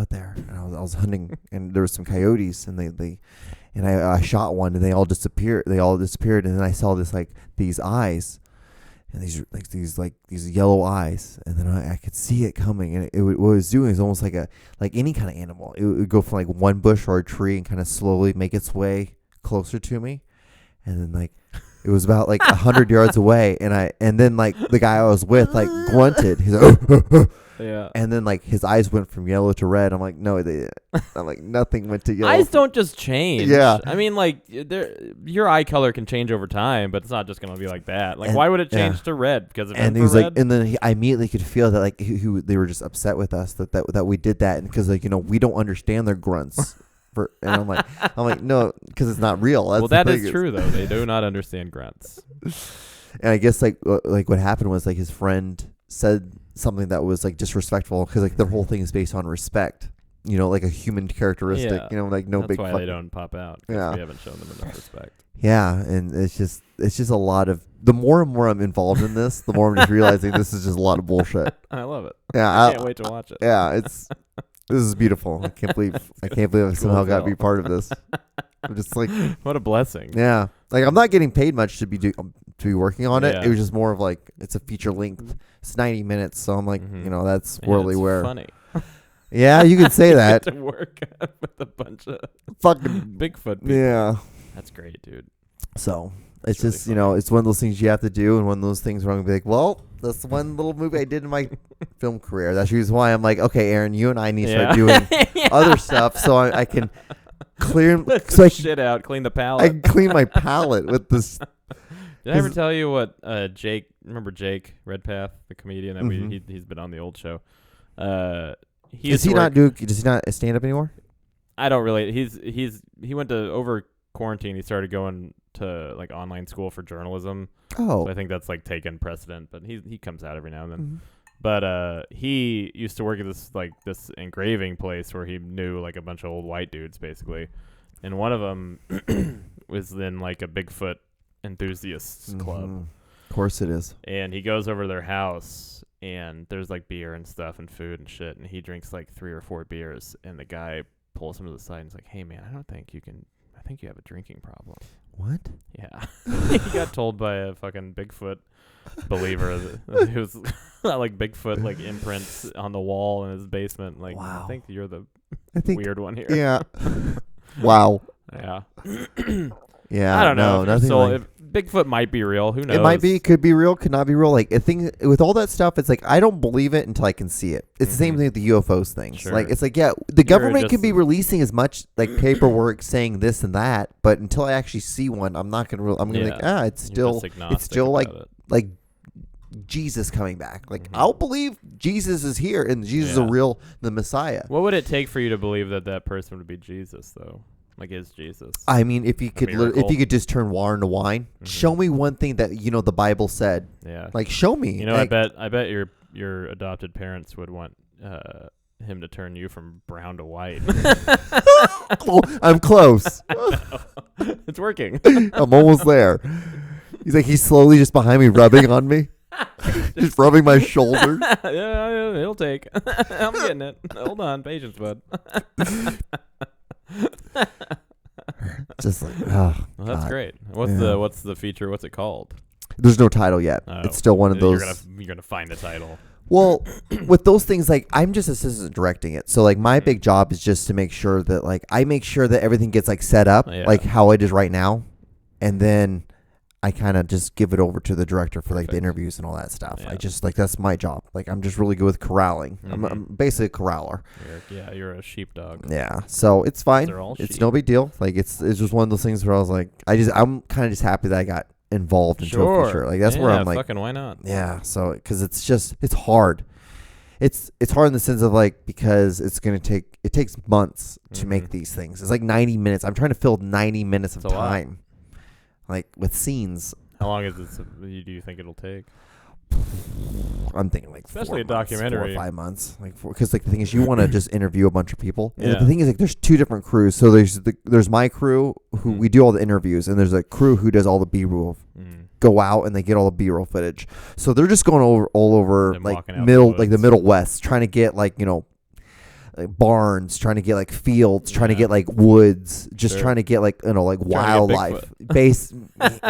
there and I was hunting and there was some coyotes and I shot one and they all disappeared. And then I saw these eyes. And these yellow eyes, and then I could see it coming, and what it was doing is almost like any kind of animal. It would go from like one bush or a tree and kind of slowly make its way closer to me, and then like it was about like 100 yards away, and then like the guy I was with like grunted. He's like, Yeah. and then like his eyes went from yellow to red. I'm like, no, I'm like nothing went to yellow. Eyes don't just change. Yeah. I mean, like, your eye color can change over time, but it's not just going to be like that. Like, And- why would it yeah. change to red? Because of And he was like, infrared? and then I immediately could feel that like they were just upset with us that we did that, and because like we don't understand their grunts. And I'm like no, because it's not real. That's well, that is true though. They do not understand grunts. And I guess like what happened was like his friend said something that was like disrespectful because like their whole thing is based on respect. Like a human characteristic. Yeah. Like no That's big. why they don't pop out. 'Cause Yeah. we haven't shown them enough respect. Yeah, and it's just a lot of. The more and more I'm involved in this, the more I'm just realizing this is just a lot of bullshit. I love it. Yeah, I can't wait to watch it. Yeah, this is beautiful. I can't believe I somehow got to be part of this. I'm just like, What a blessing. yeah, like I'm not getting paid much to be working on it. Yeah. It was just more of like it's a feature length. It's 90 minutes, so I'm like, Mhm. that's Yeah, worldly it's wear. funny. Yeah, you can say that. to work with a bunch of Fucking Bigfoot people. yeah. That's great, dude. So it's really just it's one of those things you have to do, and one of those things where I'm gonna be like, well, that's the one little movie I did in my film career. That's the reason why I'm like, okay, Aaron, you and I need to start doing other stuff so I can clear, Let so some I can, shit out. Clean the I palate. can clean my palate with this. Did I ever tell you what Jake? Remember Jake Redpath, the comedian that Mhm. he's been on the old show. Does he not stand up anymore? I don't really. He went to over quarantine. He started going to like online school for journalism. Oh, So I think that's like taken precedent. But he comes out every now and then. Mhm. But he used to work at this engraving place where he knew like a bunch of old white dudes basically, and one of them was in like a Bigfoot enthusiasts club. Mhm. Of course it is. And he goes over to their house, and there's like beer and stuff and food and shit, and he drinks like 3 or 4 beers, and the guy pulls him to the side and is like, "Hey man, I think you have a drinking problem." What? Yeah. He got told by a fucking Bigfoot believer that he was like Bigfoot like imprints on the wall in his basement. Like, Wow. I think you're the I think. weird one here. Yeah. Wow. Yeah. Yeah. I don't know. No, nothing. If Bigfoot might be real. Who knows? It might be, could be real, could not be real. Like, a thing with all that stuff, it's like I don't believe it until I can see it. It's the same Mhm. thing with the UFOs things. Sure. Like, it's like, yeah, the government just- can be releasing as much like paperwork saying this and that, but until I actually see one, I'm not gonna. I'm gonna be like, it's You're still, just it's agnostic still like about it. like Jesus coming back. Like, Mhm. I'll believe Jesus is here and Jesus is Yeah. the Messiah. What would it take for you to believe that person would be Jesus, though? Like, is Jesus? I mean, if you could, if miracle. you could just turn water into wine, Mhm. show me one thing that the Bible said. Yeah. Like, show me. You know, like, I bet your adopted parents would want him to turn you from brown to white. I'm close. It's working. I'm almost there. He's slowly just behind me, rubbing on me, just rubbing my shoulder. Yeah, it'll take. I'm getting it. Hold on, patience, bud. Just like, oh, Well, that's God. great. Yeah. What's the feature? What's it called? There's no title yet. Oh, It's still one of those. You're gonna find the title. Well, with those things, like I'm just assistant directing it, so like my big job is just to make sure that I make sure that everything gets like set up Yeah. like how it is right now, and then I kind of just give it over to the director for like the Perfect. interviews and all that stuff. Yeah. I just like that's my job. Like I'm just really good with corralling. I'm basically a corraler. You're a sheepdog. Yeah, so it's fine. They're all It's sheep. no big deal. Like it's just one of those things where I was like, I'm kind of just happy that I got involved in trophy shirt. Like that's where I'm like, fucking why not? yeah. So because it's hard. It's hard in the sense of like because it takes months to make these things. It's like 90 minutes. I'm trying to fill 90 minutes of That's a lot. time, like with scenes. How long is this? Do you think it'll take? I'm thinking like Especially 4 a months, documentary. 4 or 5 months, like because like the thing is you want to just interview a bunch of people. And Yeah. the thing is like there's 2 different crews. So there's my crew who we do all the interviews, and there's a crew who does all the B-roll. Go out and they get all the B-roll footage. So they're just going all over Them like walking out middle the like the woods. Middle West, trying to get like like barns, trying to get like fields, trying to Yeah. get like woods, just Sure. trying to get like like Trying to get wildlife base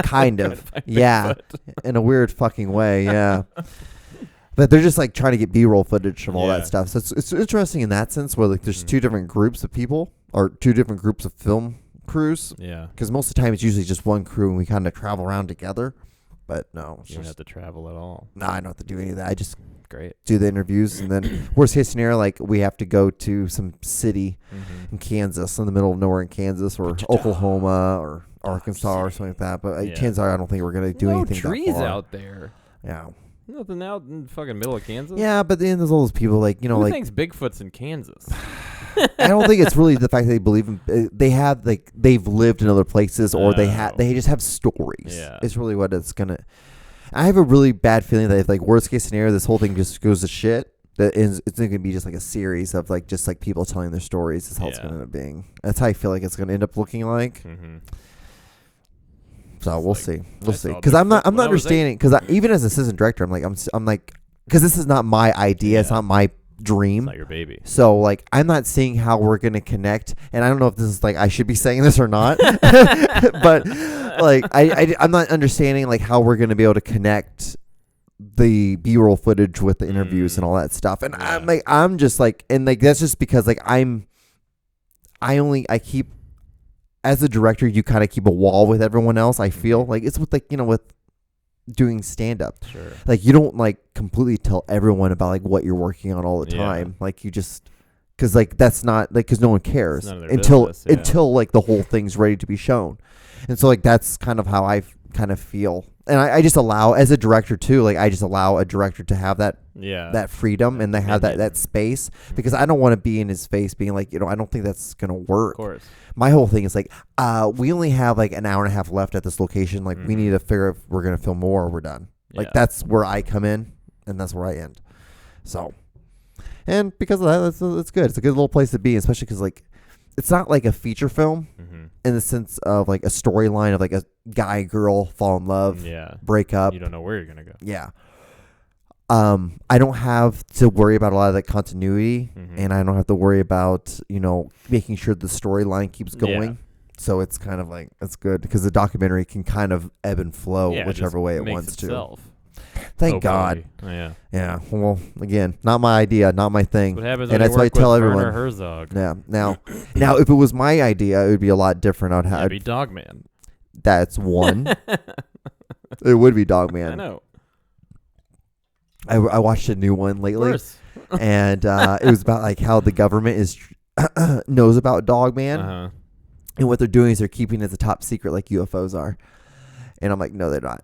kind of yeah Bigfoot. in a weird fucking way, yeah. But they're just like trying to get B-roll footage from all Yeah. that stuff. So it's interesting in that sense where like there's 2 different groups of people or 2 different groups of film crews. Yeah. Because most of the time it's usually just one crew and we kind of travel around together. But no, it's You don't have just, to travel at all. no, I don't have to do any of that. I just Great. do the interviews and then worst case scenario, like we have to go to some city in Kansas, in the middle of nowhere in Kansas or Oklahoma or Arkansas or something like that. But Yeah. chances are I don't think we're going to do anything trees that far. out there. Yeah. Nothing out in the fucking middle of Kansas. Yeah, but then there's all those people like, Who like thinks Bigfoot's in Kansas? I don't think it's really the fact that they believe in. They have like they've lived in other places, or they just have stories. Yeah. It's really what it's gonna. I have a really bad feeling that if like worst case scenario, this whole thing just goes to shit. That is, it's gonna be just like a series of like just like people telling their stories. Is how it's gonna end up being. That's how I feel like it's gonna end up looking like. So we'll see. We'll see. Because I'm not understanding. Because even as assistant director, I'm like because this is not my idea. It's not my dream. It's not your baby. So like I'm not seeing how we're gonna connect, and I don't know if this is like I should be saying this or not, but like I'm not understanding like how we're gonna be able to connect the B-roll footage with the interviews and all that stuff. And I'm just like, and like that's just because like I keep as a director, you kind of keep a wall with everyone else. I feel like it's with like with doing stand-up. Sure. Like you don't like completely tell everyone about like what you're working on all the time. Yeah. Like you just because like that's not like because no one cares none of their until business, yeah. until like the whole thing's ready to be shown. And so like that's kind of how I kind of feel. And I just allow as a director too, like I just allow a director to have that freedom and they have that space because I don't want to be in his face being like, I don't think that's gonna work. Of course. My whole thing is like, we only have like an hour and a half left at this location. Like we need to figure if we're going to film more or we're done. Like that's where I come in and that's where I end. So, and because of that, that's good. It's a good little place to be, especially because like, it's not like a feature film in the sense of like a storyline of like a guy, girl fall in love, break up. You don't know where you're going to go. Yeah. I don't have to worry about a lot of that continuity, and I don't have to worry about making sure the storyline keeps going. Yeah. So it's kind of like it's good because the documentary can kind of ebb and flow whichever way it wants to. Thank God. Oh, yeah. Yeah. Well, again, not my idea, not my thing. What happens and when that's why I tell everyone. Werner Herzog. Yeah. Now, if it was my idea, it would be a lot different. It'd be Dogman. That's one. It would be Dogman. I know. I watched a new one lately, and it was about like how the government is knows about Dogman, and what they're doing is they're keeping it as a top secret, like UFOs are. And I'm like, no, they're not.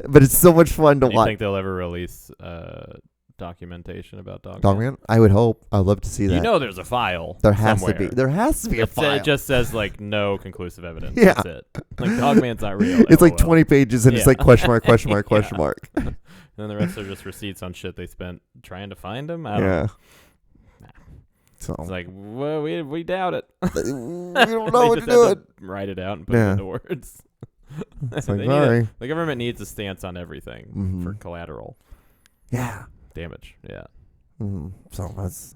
But it's so much fun to watch. Do you think they'll ever release documentation about Dogman? Dogman? I would hope. I'd love to see that. There's a file. There has somewhere. to be. There has to be a file. It just says like no conclusive evidence. Yeah. That's it. Like Dogman's not real. It's like 20 pages and it's like question mark, question mark, question mark. And then the rest are just receipts on shit they spent trying to find him. I don't know. So it's like, well, we doubt it. We don't know what to do it. Write it out and put it into words. It's like, sorry. The government needs a stance on everything for collateral. Yeah. Damage. Yeah. So that's.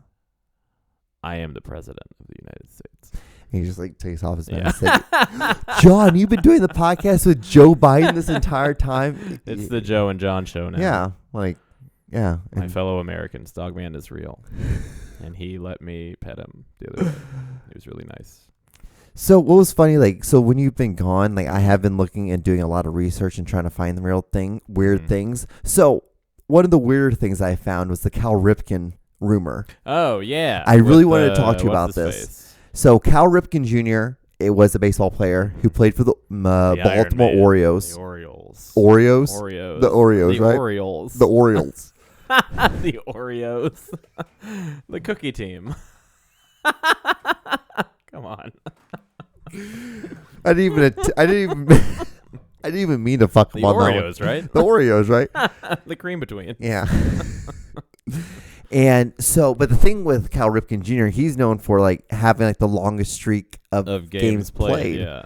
I am the president of the United States. He just like takes off his mask. Like, John, you've been doing the podcast with Joe Biden this entire time. It's the Joe and John show now. Yeah. Like, yeah. My fellow Americans, Dogman is real. And he let me pet him the other day. He was really nice. So what was funny, like, so when you've been gone, like, I have been looking and doing a lot of research and trying to find the weird things. So one of the weird things I found was the Cal Ripken rumor. Oh, yeah. I really wanted to talk to you about this. So Cal Ripken Jr., it was a baseball player who played for the Baltimore Orioles. The Orioles. Oreos? The Oreos, right? Orioles. The Orioles. The Oreos. The cookie team. Come on. I didn't even mean to fuck them on that one. The Oreos, right? The Oreos, right? The cream between. Yeah. And so, but the thing with Cal Ripken Jr., he's known for like having like the longest streak of games played. Yeah.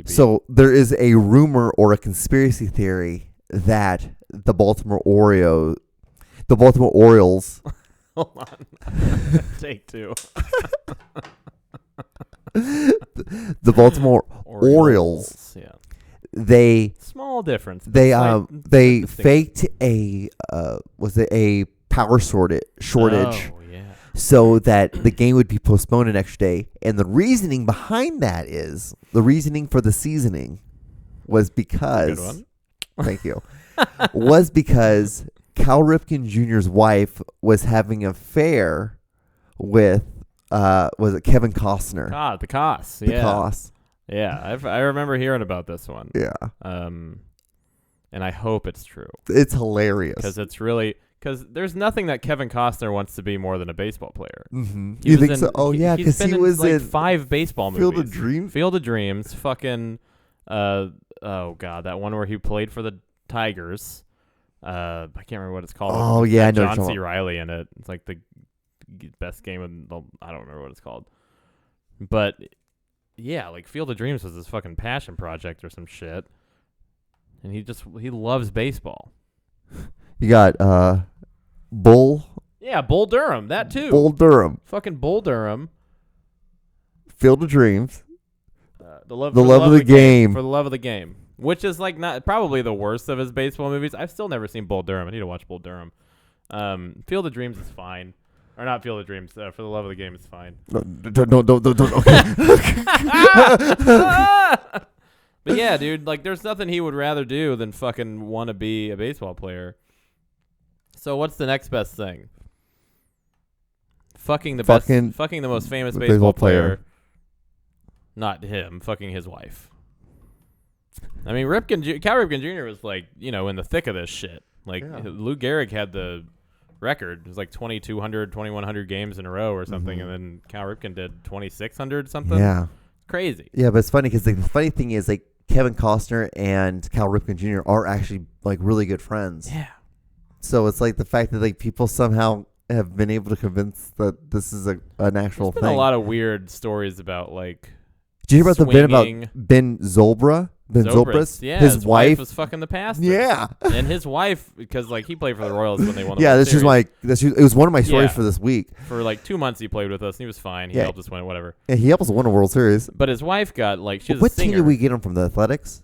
So there is a rumor or a conspiracy theory that the Baltimore Orioles. Hold on. Take two. The Baltimore Orioles. Yeah. They small difference. They faked a power shortage. Oh, yeah. So that the game would be postponed an extra day. And the reasoning behind that is, the reasoning for the seasoning was because... Good one. Thank you. Was because Cal Ripken Jr.'s wife was having an affair with, was it Kevin Costner? The Cos. Yeah. The Cos. Yeah, I remember hearing about this one. Yeah. And I hope it's true. It's hilarious. Because there's nothing that Kevin Costner wants to be more than a baseball player. Mm-hmm. You think so? Oh, yeah, because he was in in 5 baseball movies. Field of Dreams? Field of Dreams. Fucking, oh, God, that one where he played for the Tigers. I can't remember what it's called. Oh, yeah, I know. John C. Reilly in it. It's like the best game I don't remember what it's called. But, yeah, like Field of Dreams was his fucking passion project or some shit. And he loves baseball. You got Bull. Yeah, Bull Durham. That too. Bull Durham. Fucking Bull Durham. Field of Dreams. The love of the game. For the love of the game. Which is like not probably the worst of his baseball movies. I've still never seen Bull Durham. I need to watch Bull Durham. Field of Dreams is fine. Or not Field of Dreams. For the love of the game is fine. No. Okay. But yeah, dude, like there's nothing he would rather do than fucking want to be a baseball player. So what's the next best thing? Fucking the most famous baseball player. Not him, fucking his wife. I mean, Cal Ripken Jr. was like, in the thick of this shit. Like Lou Gehrig had the record. It was like 2,200, 2,100 games in a row or something, and then Cal Ripken did 2,600 something. Yeah. Crazy. Yeah, but it's funny because the funny thing is like Kevin Costner and Cal Ripken Jr. are actually like really good friends. Yeah. So it's like the fact that like people somehow have been able to convince that this is an actual There's thing. been a lot of weird stories about like. Did you hear about the bit about Ben Zolbra? Ben Zobrist? Yeah, his wife was fucking the pastor. Yeah. And his wife, because like he played for the Royals when they won the yeah, World this is it was one of my stories for this week. For like 2 months he played with us and he was fine. He helped us win whatever. Yeah, he helped us win a World Series. But his wife got like she was what a singer. team did we get him from? The Athletics?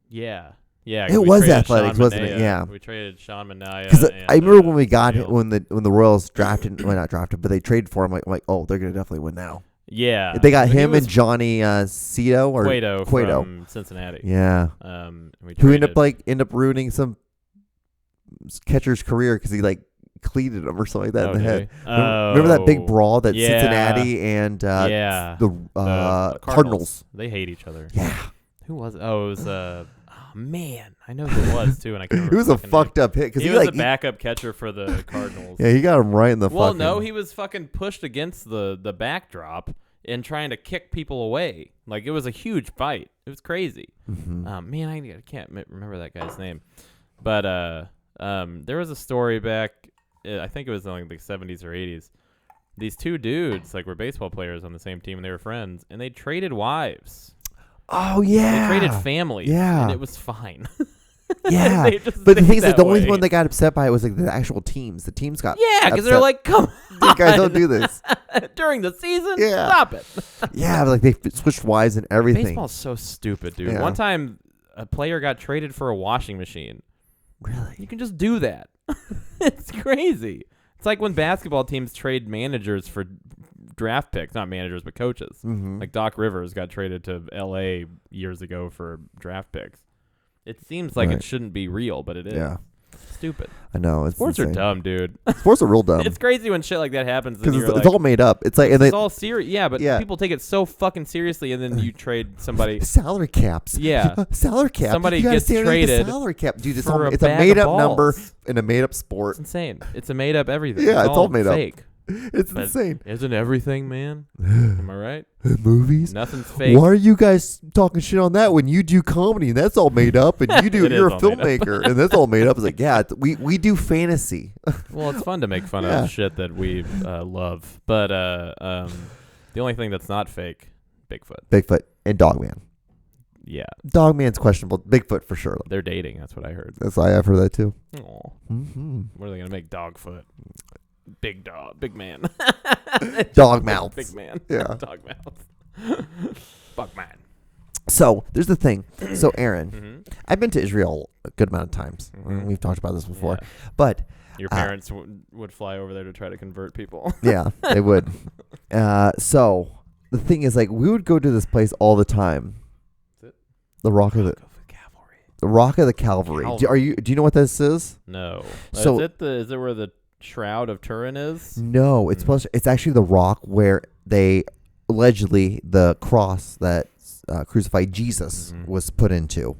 Yeah. Yeah. It was Athletics, wasn't it? Yeah. We traded Sean Manaya. Because I remember when we got him, when the Royals drafted, well not drafted, but they traded for him. I'm like, oh, they're gonna definitely win now. Yeah, they got him and Johnny Cueto from Cincinnati. Yeah, who ended up ruining some catcher's career because he like cleated him or something like that in the head. Remember that big brawl that Cincinnati and the Cardinals. They hate each other. Yeah, who was it? Oh, it was man, I know who it was too, and I can't remember. It was a fucked up hit because he was a backup catcher for the Cardinals. Yeah, he got him right in the. Well, no, he was fucking pushed against the backdrop and trying to kick people away. Like it was a huge fight. It was crazy. Mm-hmm. Man, I can't remember that guy's name, but there was a story back. I think it was in like the 70s or 80s. These two dudes like were baseball players on the same team and they were friends and they traded wives. Oh yeah, they traded families. Yeah, and it was fine. Yeah, but the thing is that the only one that got upset by it was like the actual teams. The teams got because they're like, come on, guys, don't do this during the season. Yeah, stop it. Yeah, like they switched wives and everything. Baseball's so stupid, dude. Yeah. One time, a player got traded for a washing machine. Really? You can just do that. It's crazy. It's like when basketball teams trade managers for draft picks, not managers, but coaches. Mm-hmm. Like Doc Rivers got traded to L.A. years ago for draft picks. It seems like it shouldn't be real, but it is. Yeah. Stupid. I know. Sports are dumb, dude. Sports are real dumb. It's crazy when shit like that happens. Because it's all made up. It's like it's all serious. Yeah, but yeah. people take it so fucking seriously, and then you trade somebody. Salary caps. Yeah. Salary cap. Somebody gets traded. Salary cap. Dude, it's for it's a made up number in a made up sport. It's insane. It's a made up everything. Yeah, it's all made fake. up. It's insane. Isn't everything, man? Am I right? Movies? Nothing's fake. Why are you guys talking shit on that when you do comedy and that's all made up and you're a filmmaker and that's all made up? It's like, yeah, we do fantasy. Well, it's fun to make fun of shit that we love. But the only thing that's not fake, Bigfoot and Dogman. Yeah. Dogman's questionable. Bigfoot for sure. They're dating. That's what I heard. That's why I've heard that too. Aw. Mm-hmm. What are they going to make? Dogfoot. Big dog. Big man. Dog mouth. Big man. Yeah. Dog mouth. Fuck man. So there's the thing. So Aaron, Mm-hmm. I've been to Israel a good amount of times. Mm-hmm. We've talked about this before. Yeah. But Your parents would fly over there to try to convert people. yeah, they would. So the thing is, like, we would go to this place all the time. Is it? The Rock of the Calvary. The Rock of the Calvary. Do you know what this is? No. So is it where the Shroud of Turin is? No, it's it's actually the rock where they allegedly the cross that crucified Jesus was put into.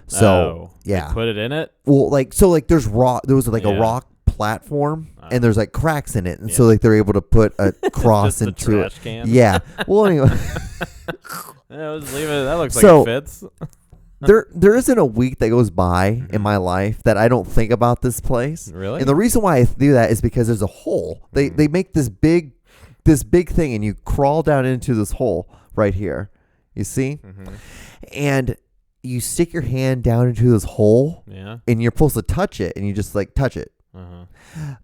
So yeah, they put it in it. Well, there's rock. There was a rock platform, and there's like cracks in it, and so they're able to put a cross into trash it. Can. Yeah. Well, anyway. Just leave it. That looks like it fits. There isn't a week that goes by in my life that I don't think about this place. Really? And the reason why I do that is because there's a hole. They make this big thing, and you crawl down into this hole right here. You see? Mm-hmm. And you stick your hand down into this hole. Yeah. And you're supposed to touch it, and you just touch it. Uh-huh.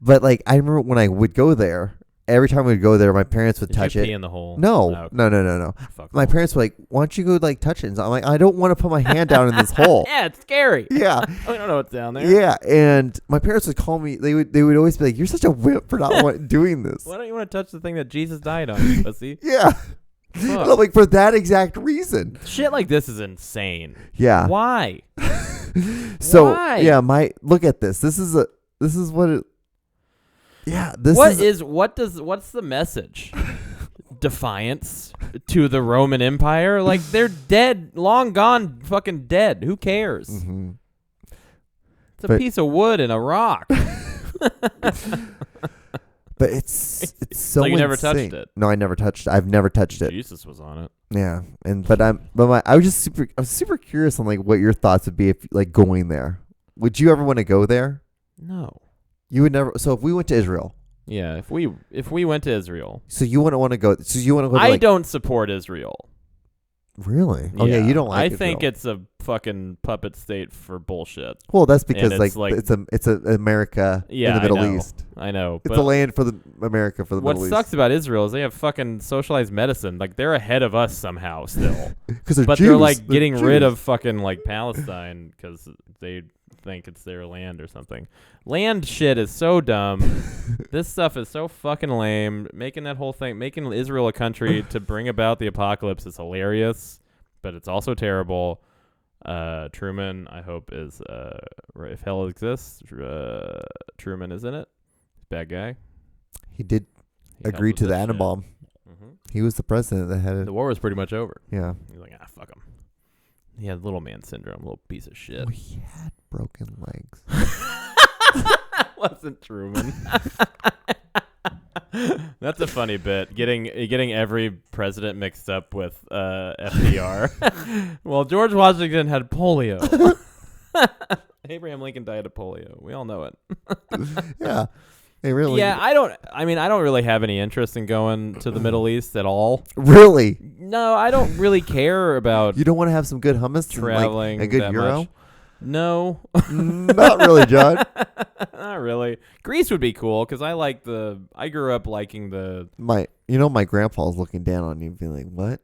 But I remember when I would go there. Every time we would go there, my parents would touch you it. Pee in the hole? No, okay. no. My parents were like, "Why don't you go touch it?" And so I'm like, "I don't want to put my hand down in this hole." Yeah, it's scary. Yeah, I don't know what's down there. Yeah, and my parents would call me. They would always be like, "You're such a wimp for not doing this." Why don't you want to touch the thing that Jesus died on, pussy? Yeah, and for that exact reason. Shit like this is insane. Yeah. Why? So Why? yeah, look at this. This is what it. Yeah, what's the message? Defiance to the Roman Empire? They're dead, long gone, fucking dead. Who cares? Mm-hmm. It's a piece of wood and a rock. But it's so you insane. never touched it. No, I never touched it. I've never touched it. Jesus was on it. Yeah, I was just super curious on what your thoughts would be if going there. Would you ever want to go there? No. You would never. So if we went to Israel. Yeah, if we went to Israel. So you wouldn't want to go. So you want to go. I don't support Israel. Really? Oh yeah, you don't like. I think it's a fucking puppet state for bullshit. Well, that's because it's America in the Middle East. I know. It's a land for America for the Middle East. What sucks about Israel is they have fucking socialized medicine. They're ahead of us somehow still. Because they're Jews. They're they're getting Jews. rid of fucking Palestine because they think it's their land or something. Land shit is so dumb. This stuff is so fucking lame. Making Israel a country to bring about the apocalypse is hilarious, but it's also terrible. Truman, I hope, is if hell exists, Truman is in it. Bad guy. He did agree to the atom bomb. Mm-hmm. He was the president that had it. The war was pretty much over. Yeah. He's like, fuck him. He had little man syndrome, little piece of shit. Oh, he had broken legs. Wasn't Truman. That's a funny bit. Getting every president mixed up with FDR. Well, George Washington had polio. Abraham Lincoln died of polio. We all know it. Yeah. Hey, really? Yeah, I don't really have any interest in going to the Middle East at all. Really? No, I don't really care about. You don't want to have some good hummus traveling and a good that gyro? Much. No. Not really, John. Not really. Greece would be cool because I grew up liking the. My grandpa's looking down on you and being like, what?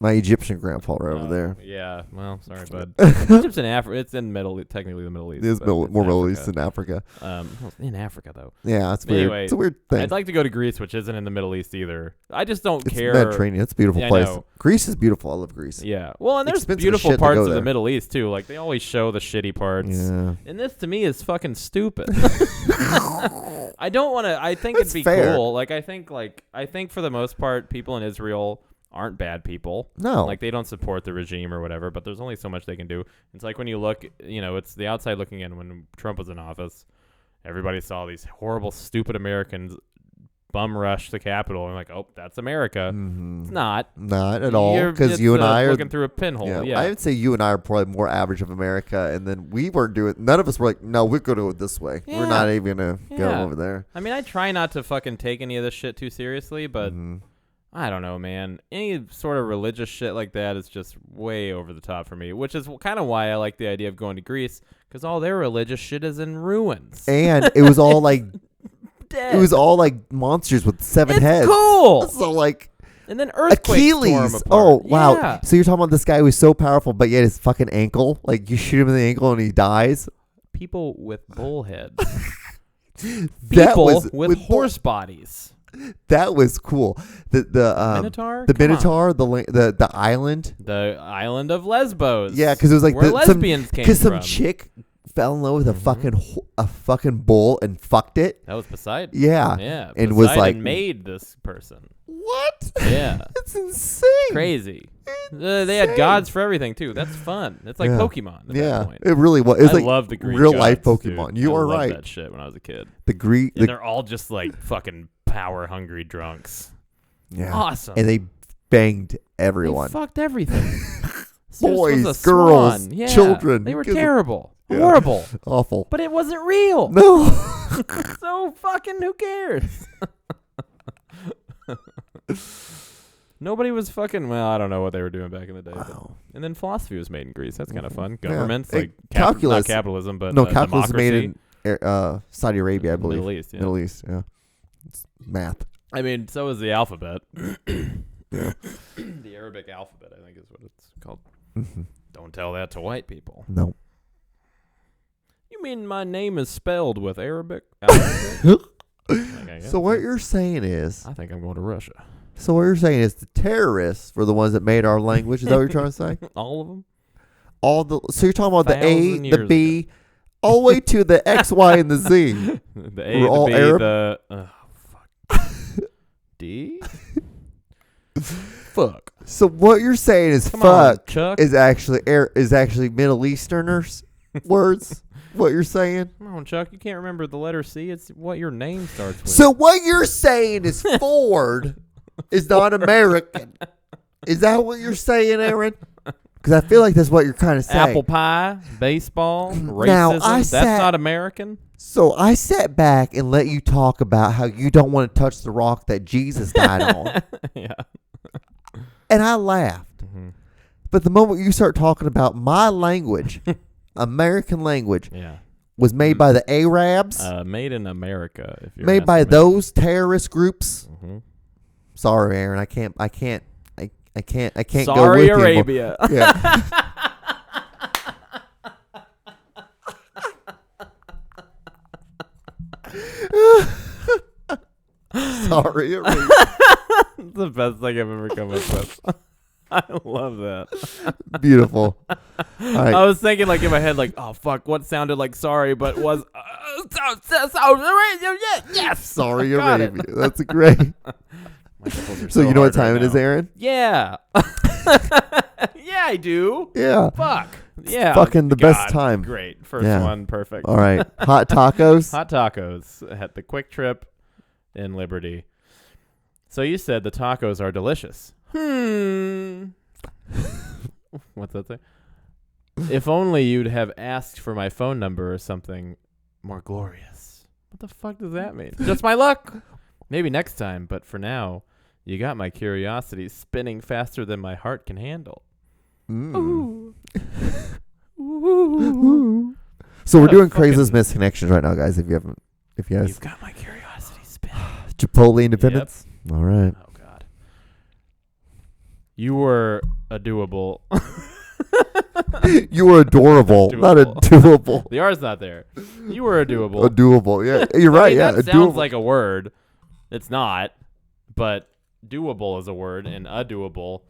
My Egyptian grandpa right over there. Yeah. Well, sorry, bud. Egypt's in Africa. It's in technically the Middle East. It is more Middle East than Africa. In Africa though. Yeah, that's weird. Anyway, it's a weird thing. I'd like to go to Greece, which isn't in the Middle East either. I just don't care. It's Mediterranean. It's a beautiful place. I know. Greece is beautiful. I love Greece. Yeah. Well, and there's Expensive beautiful shit to parts go of the there. Middle East too. Like they always show the shitty parts. Yeah. And this to me is fucking stupid. I don't want to. I think That's it'd be fair. cool. I think for the most part, people in Israel aren't bad people. No. Like they don't support the regime or whatever, but there's only so much they can do. It's like when you look, it's the outside looking in. When Trump was in office, everybody saw these horrible, stupid Americans bum rush the Capitol and like, oh, that's America. Mm-hmm. It's not at all, because you and I are looking through a pinhole. Yeah. I would say you and I are probably more average of America, and then we weren't doing. None of us were like, no, we're going to go this way. Yeah. We're not even gonna go over there. I mean, I try not to fucking take any of this shit too seriously, but I don't know, man. Any sort of religious shit like that is just way over the top for me, which is kind of why I like the idea of going to Greece, because all their religious shit is in ruins. And it was all like, Dead. it was all like monsters with 7 it's heads. Cool. So like. And then earthquakes Achilles. tore him apart. Oh, wow. Yeah. So you're talking about this guy who's so powerful, but yet his fucking ankle, like you shoot him in the ankle and he dies. People with bullheads. That People was with horse bodies. That was cool. The Minotaur? the Come Minotaur, the island. The island of Lesbos. Yeah, because it was like where lesbians came from. some chick fell in love with a fucking bull and fucked it. That was Poseidon. Yeah. Yeah. And Poseidon was like made this person. What? Yeah. It's insane. Crazy. They had gods for everything too. That's fun. It's like Pokemon at that point. It really was. It was I like love the Greek real life gods, Pokemon. dude. You I are loved right. That shit when I was a kid. The Greek. And they're all just like fucking power hungry drunks. Yeah. Awesome. And they banged everyone. They fucked everything. Boys, Zeus was a girls, swan. Yeah, children. They were 'Cause- terrible. Yeah. Horrible. Awful. But it wasn't real. No. So fucking who cares? Nobody was fucking. Well, I don't know what they were doing back in the day. Wow. And then philosophy was made in Greece. That's kind of fun. Yeah. Governments Hey, like calculus. not capitalism, but No, calculus is democracy. made in Saudi Arabia, I believe. Middle East. Yeah. Middle East, yeah. It's math. I mean, so is the alphabet. Yeah. The Arabic alphabet, I think, is what it's called. Mm-hmm. Don't tell that to white people. No. You mean my name is spelled with Arabic alphabet? So what you're saying is, I think I'm going to Russia. so what you're saying is the terrorists were the ones that made our language. Is that what you're trying to say? All of them? So you're talking about the A, 1,000 the years B, all the way to the X, Y, and the Z. The A, We're the all B, Arab? the... fuck. D? Fuck. So what you're saying is Come on, fuck Chuck. is actually Middle Easterners words. What you're saying? Come on, Chuck. You can't remember the letter C. It's what your name starts with. So what you're saying is Ford is not American. Is that what you're saying, Aaron? Because I feel like that's what you're kind of saying. Apple pie, baseball, racism. Now, That's not American. So I sat back and let you talk about how you don't want to touch the rock that Jesus died on. Yeah. And I laughed. Mm-hmm. But the moment you start talking about my language, American language, Yeah. was made by the Arabs, Made in America. If you're made by asking me. those terrorist groups. Mm-hmm. Sorry, Aaron, I can't go Sorry, with you anymore. Arabia. Yeah. Sorry, Arabia. It's the best thing I've ever come up with. I love that. Beautiful. All right. I was thinking, like, in my head, like, oh, fuck, what sounded like sorry, but was... yes! Sorry, Got it. Arabia. That's great. So you know what time it is, Aaron? Yeah. Yeah, I do. Yeah. Fuck. Yeah. fucking the best time. Great. First Yeah. one. Perfect. All right. Hot tacos. Hot tacos at the Quick Trip in Liberty. So you said the tacos are delicious. What's that say? If only you'd have asked for my phone number or something more glorious. What the fuck does that mean? Just my luck. Maybe next time, but for now, you got my curiosity spinning faster than my heart can handle. Ooh. Ooh. So we're doing Craigslist misconnections right now, guys. If you guys You've got my curiosity spinning. Chipotle Independence. All right. Oh God. You were a doable. You were adorable, not a doable. The R's not there. You were a doable. A doable, yeah. You're right, yeah. That sounds like a word. It's not, but doable is a word, and a doable.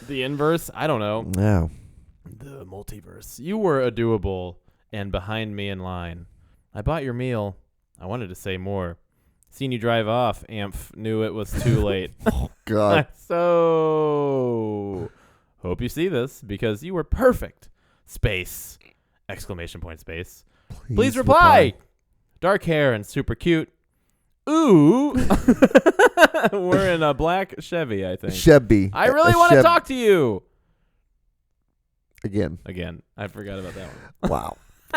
The inverse, I don't know. Yeah. The multiverse. You were a doable, and behind me in line. I bought your meal. I wanted to say more. Seen you drive off, Amph knew it was too late. Oh, God. So, hope you see this, because you were perfect. Space. Exclamation point space. Please reply. Dark hair and super cute. Ooh. We're in a black Chevy, I think. Chevy. I really want to talk to you. Again. I forgot about that one. Wow.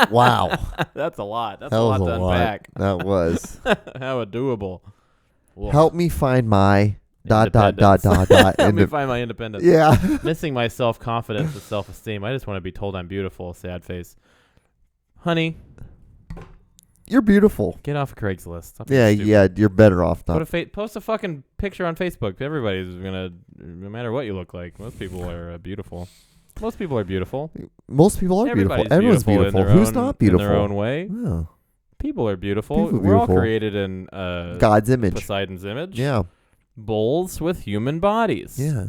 Wow. That's a lot. That's that a was lot to unpack. That was. How doable. Whoa. Help me find my ... Help me find my independence. Yeah. Missing my self-confidence and self-esteem. I just want to be told I'm beautiful. Sad face. Honey. You're beautiful. Get off of Craigslist. Stop Yeah, being stupid. yeah. You're better off not. Post a fucking picture on Facebook. Everybody's gonna, no matter what you look like. Most people are beautiful. Most people are beautiful. Most people are Everybody's beautiful. Everyone's beautiful. in their Who's own- not beautiful? In their own way. Yeah. People are beautiful. People are We're all beautiful. created in God's image. Poseidon's image. Yeah. Bulls with human bodies. Yeah.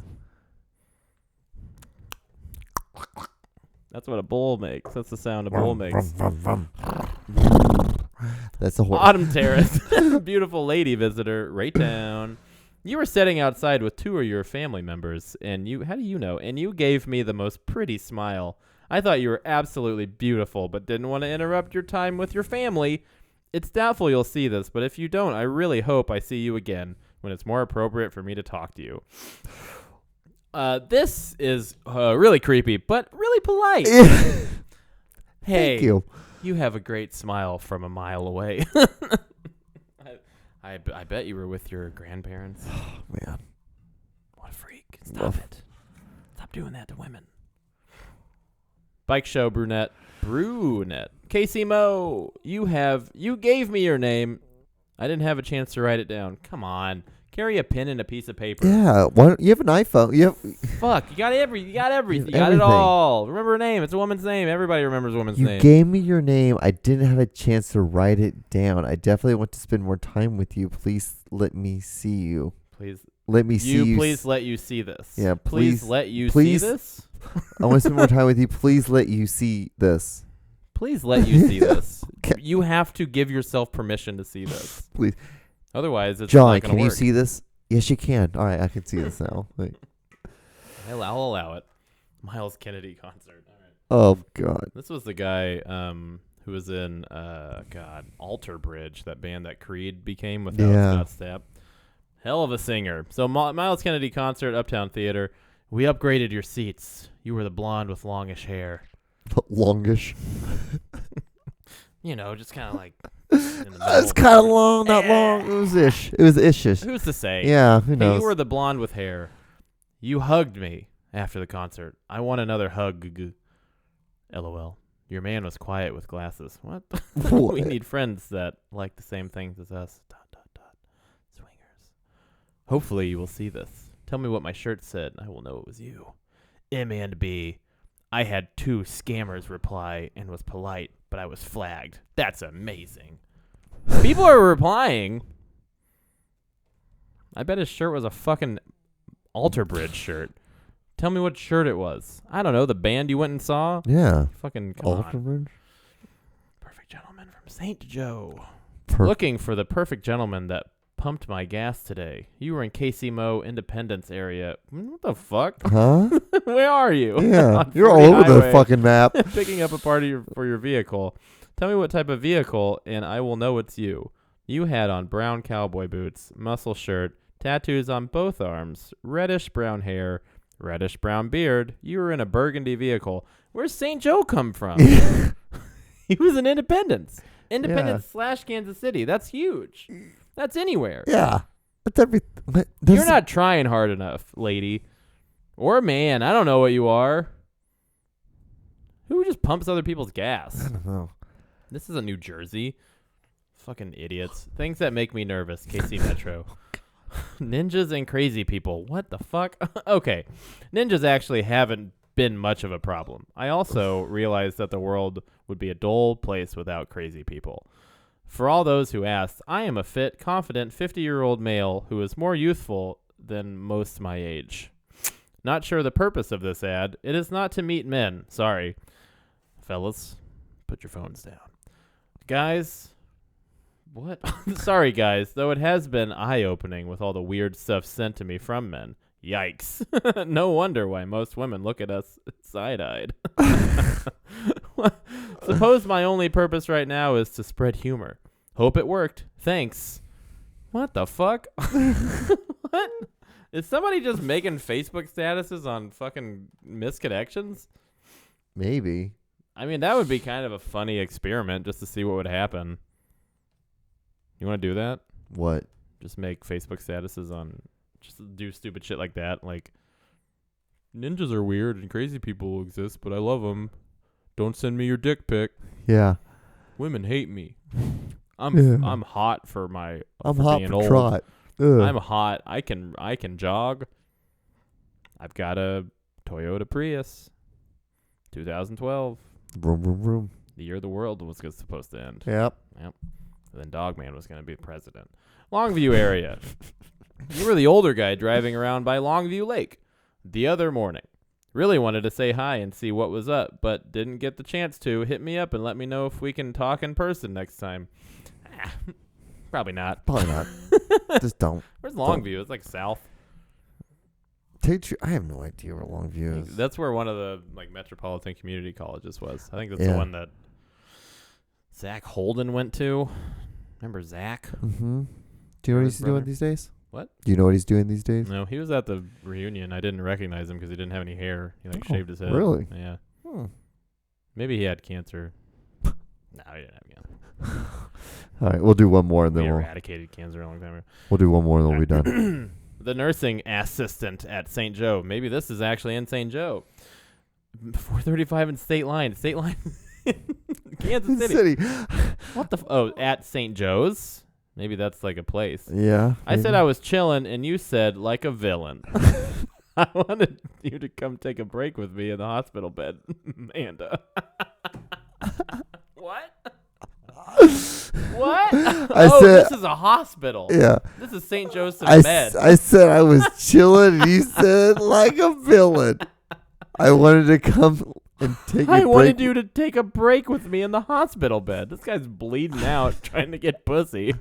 That's what a bull makes. That's the sound a bull makes. That's a horse. Autumn Terrace. Beautiful lady visitor. Right down. You were sitting outside with two of your family members, and how do you know? And you gave me the most pretty smile. I thought you were absolutely beautiful, but didn't want to interrupt your time with your family. It's doubtful you'll see this, but if you don't, I really hope I see you again when it's more appropriate for me to talk to you. This is really creepy, but really polite. Hey, Thank you. You have a great smile from a mile away. I bet you were with your grandparents. Oh, man. What a freak. Stop it. Stop doing that to women. Bike show brunette. Casey Mo, you gave me your name. I didn't have a chance to write it down. Come on. Carry a pen and a piece of paper. Yeah. You have an iPhone. Fuck. You got everything. You got everything. it all. Remember her name. It's a woman's name. Everybody remembers a woman's name. You gave me your name. I didn't have a chance to write it down. I definitely want to spend more time with you. Please let me see you. Please. Let me see you. Please let you see this. Yeah, Please let you see this. I want to spend more time with you. Please let you see this. Please let you see this. You have to give yourself permission to see this. Please. Otherwise, it's John, not going to work. can you see this? Yes, you can. All right, I can see this now. I'll allow it. Miles Kennedy concert. All right. Oh, God. This was the guy who was in, Alter Bridge, that band that Creed became without Scott Stapp. Hell of a singer. So Miles Kennedy concert, Uptown Theater. We upgraded your seats. You were the blonde with longish hair. Longish. Just kind of like... It's kind of long, not long. It was ish. It was ishish. Who's to say? Yeah, who knows? Hey, you were the blonde with hair. You hugged me after the concert. I want another hug. LOL. Your man was quiet with glasses. What? What? We need friends that like the same things as us. ... Swingers. Hopefully you will see this. Tell me what my shirt said, and I will know it was you. M and B. I had 2 scammers reply and was polite, but I was flagged. That's amazing. People are replying. I bet his shirt was a fucking Alter Bridge shirt. Tell me what shirt it was. I don't know. The band you went and saw? Yeah. Fucking come Alter on. Bridge? Perfect gentleman from St. Joe. Looking for the perfect gentleman that pumped my gas today. You were in Casey Mo Independence area. What the fuck? Huh? Where are you? Yeah. You're all over the fucking map. Picking up a part for your vehicle. Tell me what type of vehicle, and I will know it's you. You had on brown cowboy boots, muscle shirt, tattoos on both arms, reddish brown hair, reddish brown beard. You were in a burgundy vehicle. Where's St. Joe come from? He was in Independence. Independence/Kansas City. That's huge. That's anywhere. Yeah. That's everything. You're not trying hard enough, lady. Or man. I don't know what you are. Who just pumps other people's gas? I don't know. This is a New Jersey. Fucking idiots. Things that make me nervous. KC Metro. Ninjas and crazy people. What the fuck? Okay. Ninjas actually haven't been much of a problem. I also realized that the world would be a dull place without crazy people. For all those who asked, I am a fit, confident 50-year-old male who is more youthful than most my age. Not sure the purpose of this ad. It is not to meet men. Sorry. Fellas, put your phones down. Guys, what? Sorry, guys, though it has been eye-opening with all the weird stuff sent to me from men. Yikes. No wonder why most women look at us side-eyed. Suppose my only purpose right now is to spread humor. Hope it worked. Thanks. What the fuck? What? Is somebody just making Facebook statuses on fucking misconnections? Maybe. I mean, that would be kind of a funny experiment just to see what would happen. You want to do that? What? Just make Facebook statuses on... Just do stupid shit like that. Like, ninjas are weird and crazy people exist, but I love them. Don't send me your dick pic. Yeah. Women hate me. I'm hot for my... I'm for hot being for old. trot. Ugh. I'm hot. I can jog. I've got a Toyota Prius. 2012. Vroom, vroom, vroom. The year the world was supposed to end. Yep. And then Dogman was going to be president. Longview area. You were the older guy driving around by Longview Lake the other morning. Really wanted to say hi and see what was up, but didn't get the chance to. Hit me up and let me know if we can talk in person next time. Probably not. Probably not. Just don't. Where's Longview? It's like south. I have no idea where Longview is. That's where one of the like metropolitan community colleges was. I think that's the one that Zach Holden went to. Remember Zach? Mm-hmm. Do you know what he's doing these days? What? Do you know what he's doing these days? No, he was at the reunion. I didn't recognize him because he didn't have any hair. He shaved his head. Really? Yeah. Hmm. Maybe he had cancer. No, he didn't have cancer. All right, we'll do one more and We then eradicated cancer a long time ago. we'll do one more and then we'll be done. The nursing assistant at St. Joe. Maybe this is actually in St. Joe. 435 in State Line. State Line. Kansas City. What the? At St. Joe's? Maybe that's like a place. Yeah. I said I was chilling, and you said like a villain. I wanted you to come take a break with me in the hospital bed, Amanda. What? What? This is a hospital. Yeah. This is St. Joseph's bed. I said I was chilling, and you said like a villain. I wanted to come and take a break. I wanted you to take a break with me in the hospital bed. This guy's bleeding out trying to get pussy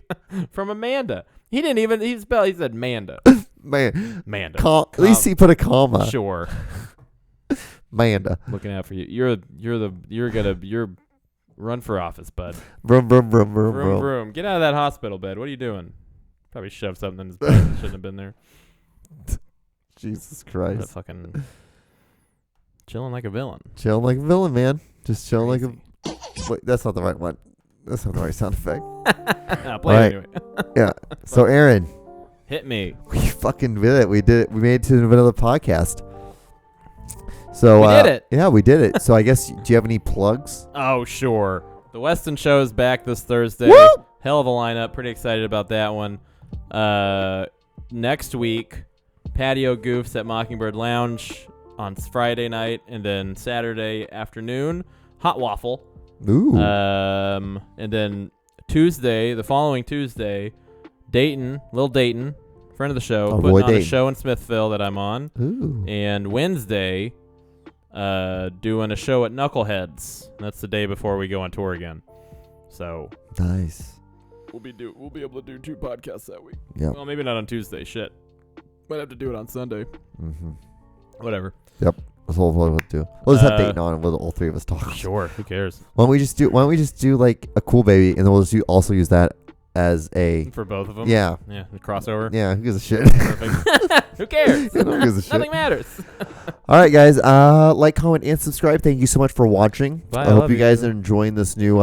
from Amanda. He didn't even, he said Manda. Manda. At least he put a comma. Sure. Manda. Looking out for you. You're run for office, bud. Vroom, vroom, vroom, vroom, Vroom, vroom. Get out of that hospital bed. What are you doing? Probably shoved something in his butt that shouldn't have been there. Jesus Christ. What a fucking chilling like a villain. Chilling like a villain, man. Just chilling like a... Wait, that's not the right one. That's not the right sound effect. Play it anyway. Yeah. So, Aaron. Hit me. We fucking did it. We did it. We made it to another podcast. So we did it. Yeah, we did it. So I guess, do you have any plugs? Oh, sure. The Weston Show is back this Thursday. Woo! Hell of a lineup. Pretty excited about that one. Next week, Patio Goofs at Mockingbird Lounge on Friday night, and then Saturday afternoon, Hot Waffle. Ooh. And then Tuesday, the following Tuesday, Dayton, Lil Dayton, friend of the show, putting on a show in Smithville that I'm on. Ooh. And Wednesday, doing a show at Knuckleheads. That's the day before we go on tour again. So nice. We'll be able to do 2 podcasts that week. Yeah. Well, maybe not on Tuesday. Shit. Might have to do it on Sunday. Mm-hmm. Whatever. Yep. That's what we'll do. We'll just have Dayton on and we'll all 3 of us talk. Sure. Who cares? Why don't we just do like a Cool Baby, and then we'll just also use that as a... For both of them? Yeah. Yeah. The crossover? Yeah. Who gives a shit? Perfect. Who cares? Who gives a shit? Nothing matters. All right, guys. Like, comment, and subscribe. Thank you so much for watching. Bye, I hope you guys are enjoying this new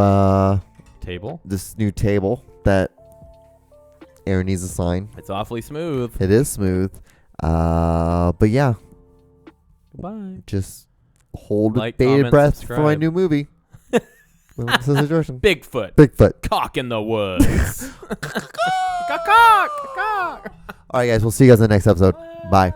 table. This new table that Aaron needs to sign. It's awfully smooth. It is smooth. But yeah. Bye. Just hold like, bated comment, breath subscribe. for my new movie. Bigfoot. Bigfoot. Cock in the woods. Cock. All right, guys. We'll see you guys in the next episode. Bye.